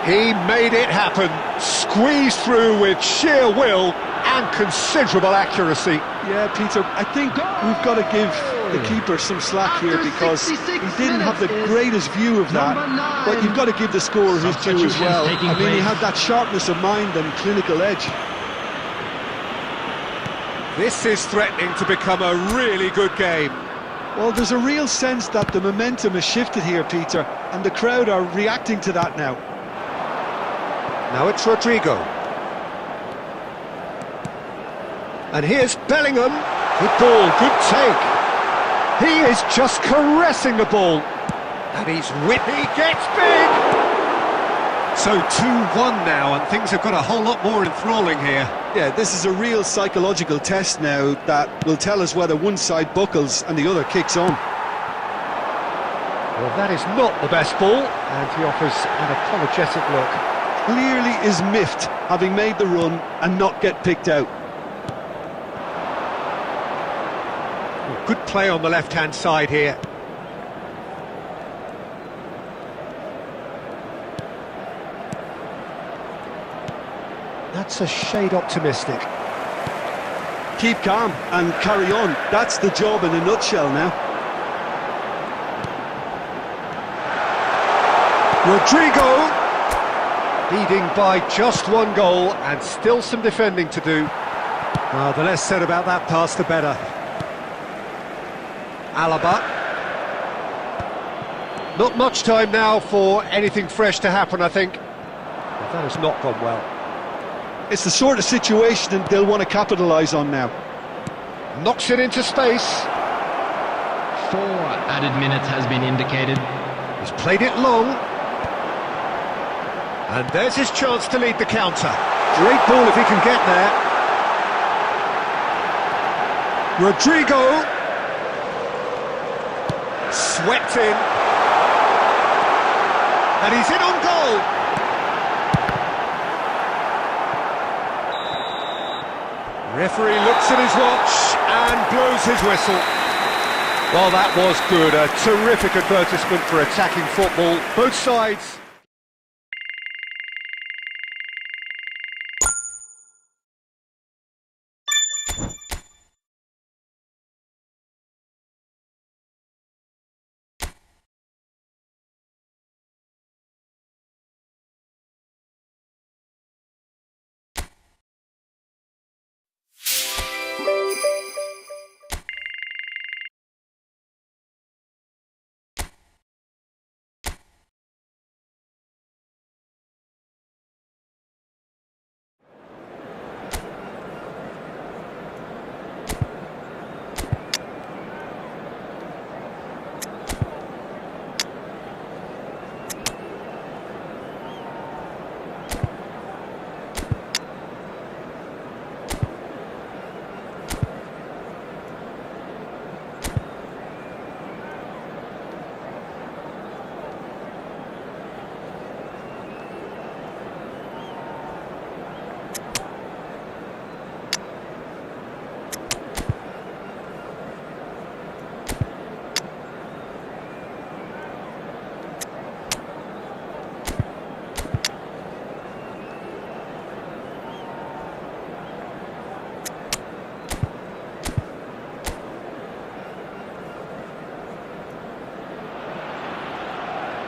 He made it happen. Squeezed through with sheer will and considerable accuracy. Yeah, Peter, I think we've got to give the keeper some slack here because he didn't have the greatest view of that. But you've got to give the scorer his due as well. I mean, he had that sharpness of mind and clinical edge. This is threatening to become a really good game. Well, there's a real sense that the momentum has shifted here, Peter, and the crowd are reacting to that now. Now it's Rodrigo. And here's Bellingham. Good ball, good take. He is just caressing the ball. And he's he gets big! So 2-1 now, and things have got a whole lot more enthralling here. Yeah, this is a real psychological test now that will tell us whether one side buckles and the other kicks on. Well, that is not the best ball, and he offers an apologetic look. Clearly is miffed, having made the run and not get picked out. Well, good play on the left-hand side here. That's a shade optimistic. Keep calm and carry on. That's the job in a nutshell now. Rodrigo, leading by just one goal and still some defending to do. The less said about that pass, the better. Alaba. Not much time now for anything fresh to happen, I think. But that has not gone well. It's the sort of situation they'll want to capitalise on now. Knocks it into space. 4 added minutes has been indicated. He's played it long. And there's his chance to lead the counter. Great ball if he can get there. Rodrigo. Swept in. And he's in on goal. Referee looks at his watch and blows his whistle. Well, that was good. A terrific advertisement for attacking football. Both sides.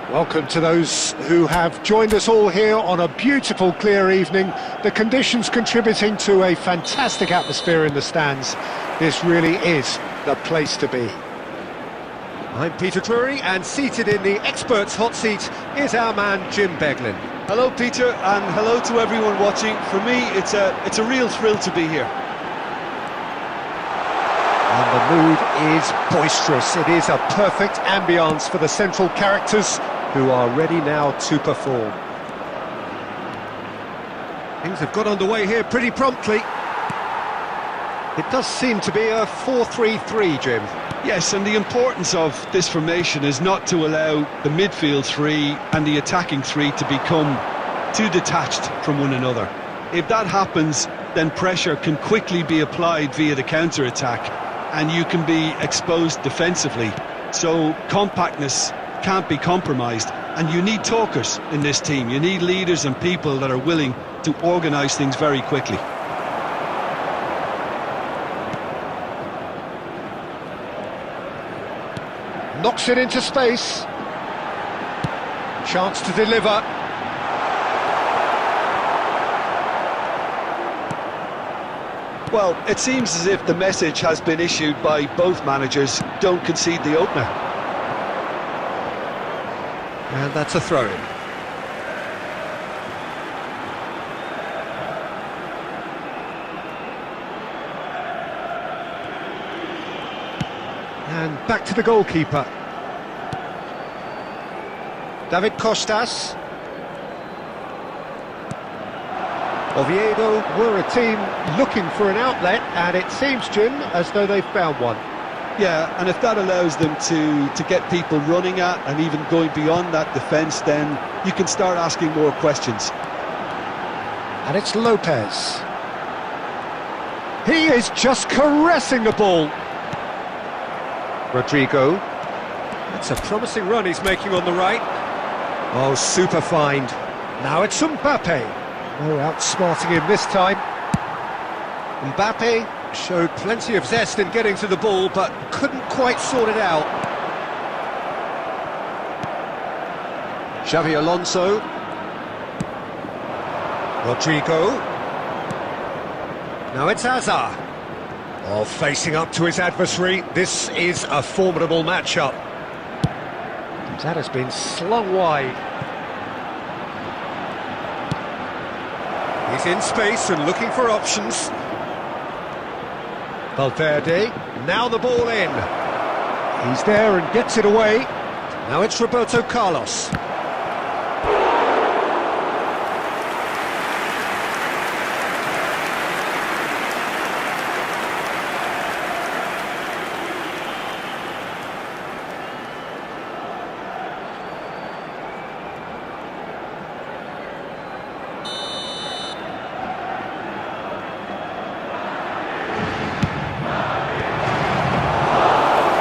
Welcome to those who have joined us all here on a beautiful, clear evening. The conditions contributing to a fantastic atmosphere in the stands. This really is the place to be. I'm Peter Drury, and seated in the experts' hot seat is our man Jim Beglin. Hello, Peter, and hello to everyone watching. For me, it's a real thrill to be here. And the mood is boisterous. It is a perfect ambience for the central characters who are ready now to perform. Things have got underway here pretty promptly. It does seem to be a 4-3-3, Jim. Yes, and the importance of this formation is not to allow the midfield three and the attacking three to become too detached from one another. If that happens, then pressure can quickly be applied via the counter-attack, and you can be exposed defensively. So compactness can't be compromised, and you need talkers in this team. You need leaders and people that are willing to organise things very quickly. Knocks it into space. Chance to deliver. Well, it seems as if the message has been issued by both managers: don't concede the opener. And that's a throw-in. And back to the goalkeeper. David Costas. Oviedo were a team looking for an outlet, and it seems, Jim, as though they've found one. Yeah, and if that allows them to get people running at and even going beyond that defence, then you can start asking more questions. And it's Lopez. He is just caressing the ball. Rodrigo. That's a promising run he's making on the right. Oh, super find. Now it's Mbappe. No outsmarting him this time. Mbappe showed plenty of zest in getting to the ball, but couldn't quite sort it out. Xavi Alonso. Rodrigo. Now it's Hazard. Oh, facing up to his adversary. This is a formidable matchup. That has been slung wide. He's in space and looking for options. Valverde, now the ball in. He's there and gets it away. Now it's Roberto Carlos.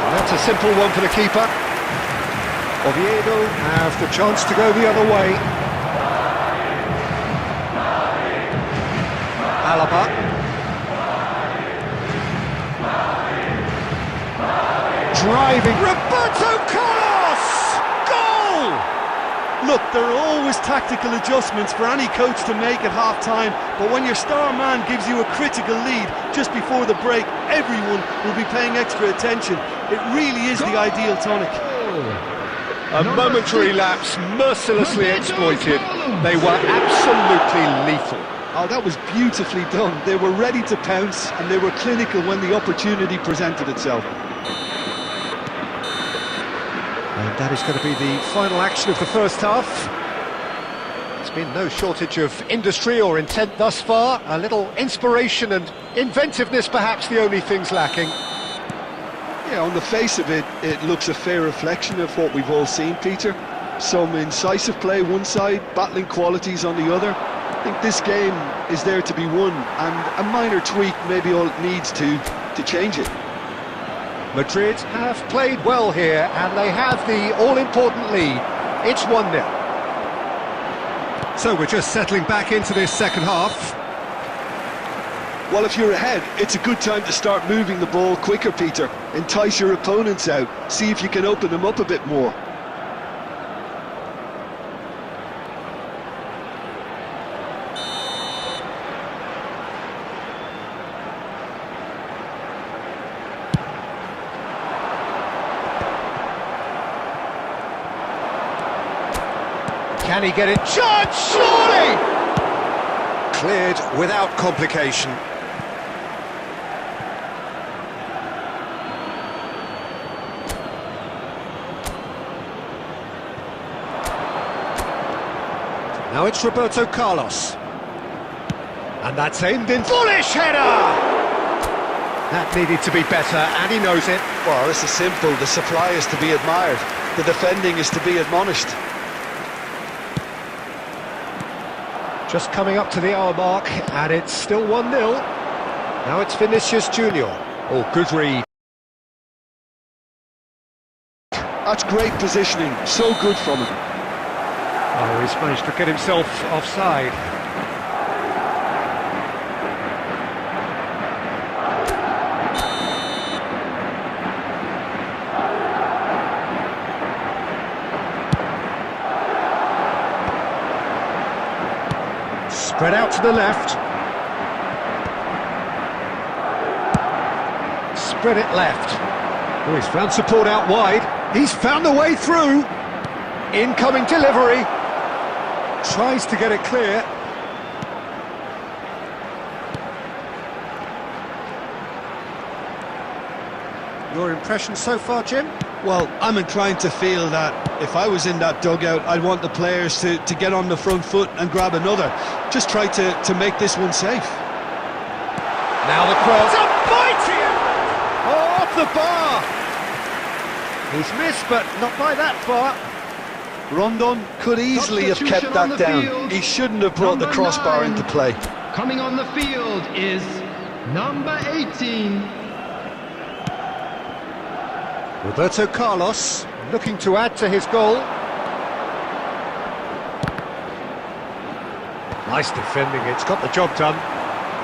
That's a simple one for the keeper. Oviedo have the chance to go the other way. Alaba. Driving. Roberto Carlos! Goal! Look, there are always tactical adjustments for any coach to make at half-time, but when your star man gives you a critical lead just before the break, everyone will be paying extra attention. It really is the ideal tonic. A momentary lapse, mercilessly exploited. They were absolutely lethal. Oh, that was beautifully done. They were ready to pounce, and they were clinical when the opportunity presented itself. And that is going to be the final action of the first half. There's been no shortage of industry or intent thus far. A little inspiration and inventiveness, perhaps the only things lacking. Yeah, on the face of it, it looks a fair reflection of what we've all seen, Peter. Some incisive play one side, battling qualities on the other. I think this game is there to be won, and a minor tweak may be all it needs to change it. Madrid have played well here, and they have the all-important lead. It's 1-0. So we're just settling back into this second half. Well, if you're ahead, it's a good time to start moving the ball quicker, Peter. Entice your opponents out, see if you can open them up a bit more. Can he get it? Charge, surely! Cleared without complication. Now it's Roberto Carlos. And that's aimed in. Foolish header! That needed to be better, and he knows it. Well, this is simple. The supply is to be admired. The defending is to be admonished. Just coming up to the hour mark, and it's still 1-0. Now it's Vinicius Junior. Oh, good read. That's great positioning. So good from him. Oh, he's managed to get himself offside. Spread out to the left. Spread it left. Oh, he's found support out wide. He's found the way through. Incoming delivery. Tries to get it clear. Your impression so far, Jim? Well, I'm inclined to feel that if I was in that dugout, I'd want the players to get on the front foot and grab another. Just try to make this one safe. Now the cross. A biting! Oh, off the bar! He's missed, but not by that far. Rondon could easily have kept that down. He shouldn't have brought the crossbar into play. Coming on the field is number 18. Roberto Carlos looking to add to his goal. Nice defending, it's got the job done.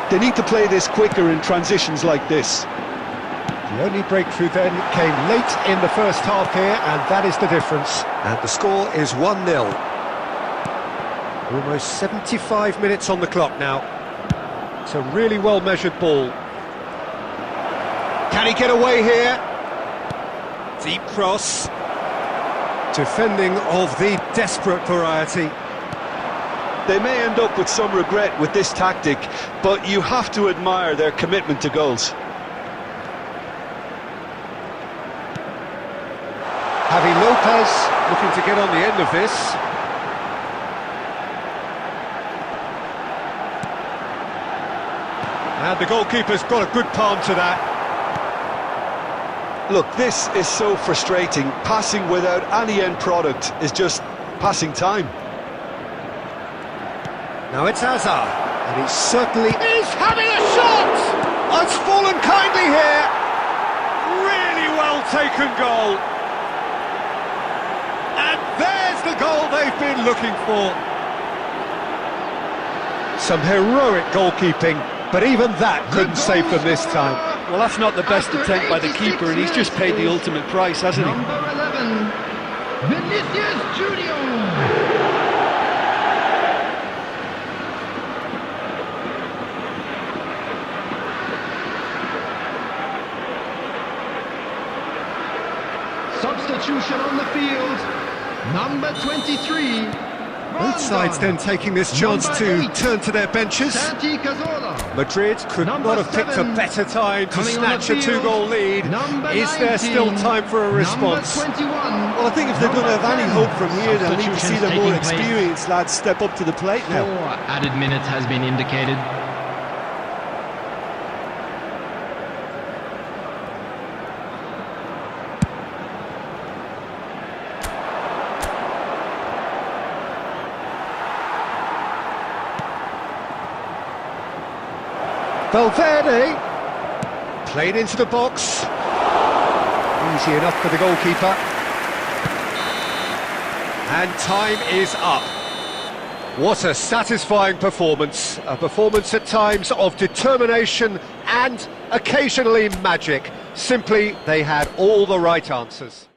They need to play this quicker in transitions like this. The only breakthrough then came late in the first half here, and that is the difference. And the score is 1-0. Almost 75 minutes on the clock now. It's a really well-measured ball. Can he get away here? Deep cross. Defending of the desperate variety. They may end up with some regret with this tactic, but you have to admire their commitment to goals. Javi Lopez looking to get on the end of this. And the goalkeeper's got a good palm to that. Look, this is so frustrating. Passing without any end product is just passing time. Now it's Hazard, and he certainly is having a shot! It's fallen kindly here. Really well taken goal. And there's the goal they've been looking for. Some heroic goalkeeping, but even that couldn't save them this time. Well, that's not the best attempt by the keeper, and he's just paid the ultimate price, hasn't he? Number 11, Vinicius Junior. Substitution on the field, number 23. Both sides then taking this chance to turn to their benches. Santi Cazorla. Madrid could not have picked a better time to snatch a two-goal lead. Is there still time for a response? Well, I think if they're going to have any hope from here, they'll need to see the more experienced lads step up to the plate now. 4 added minutes has been indicated. Valverde played into the box. Easy enough for the goalkeeper. And time is up. What a satisfying performance. A performance at times of determination and occasionally magic. Simply, they had all the right answers.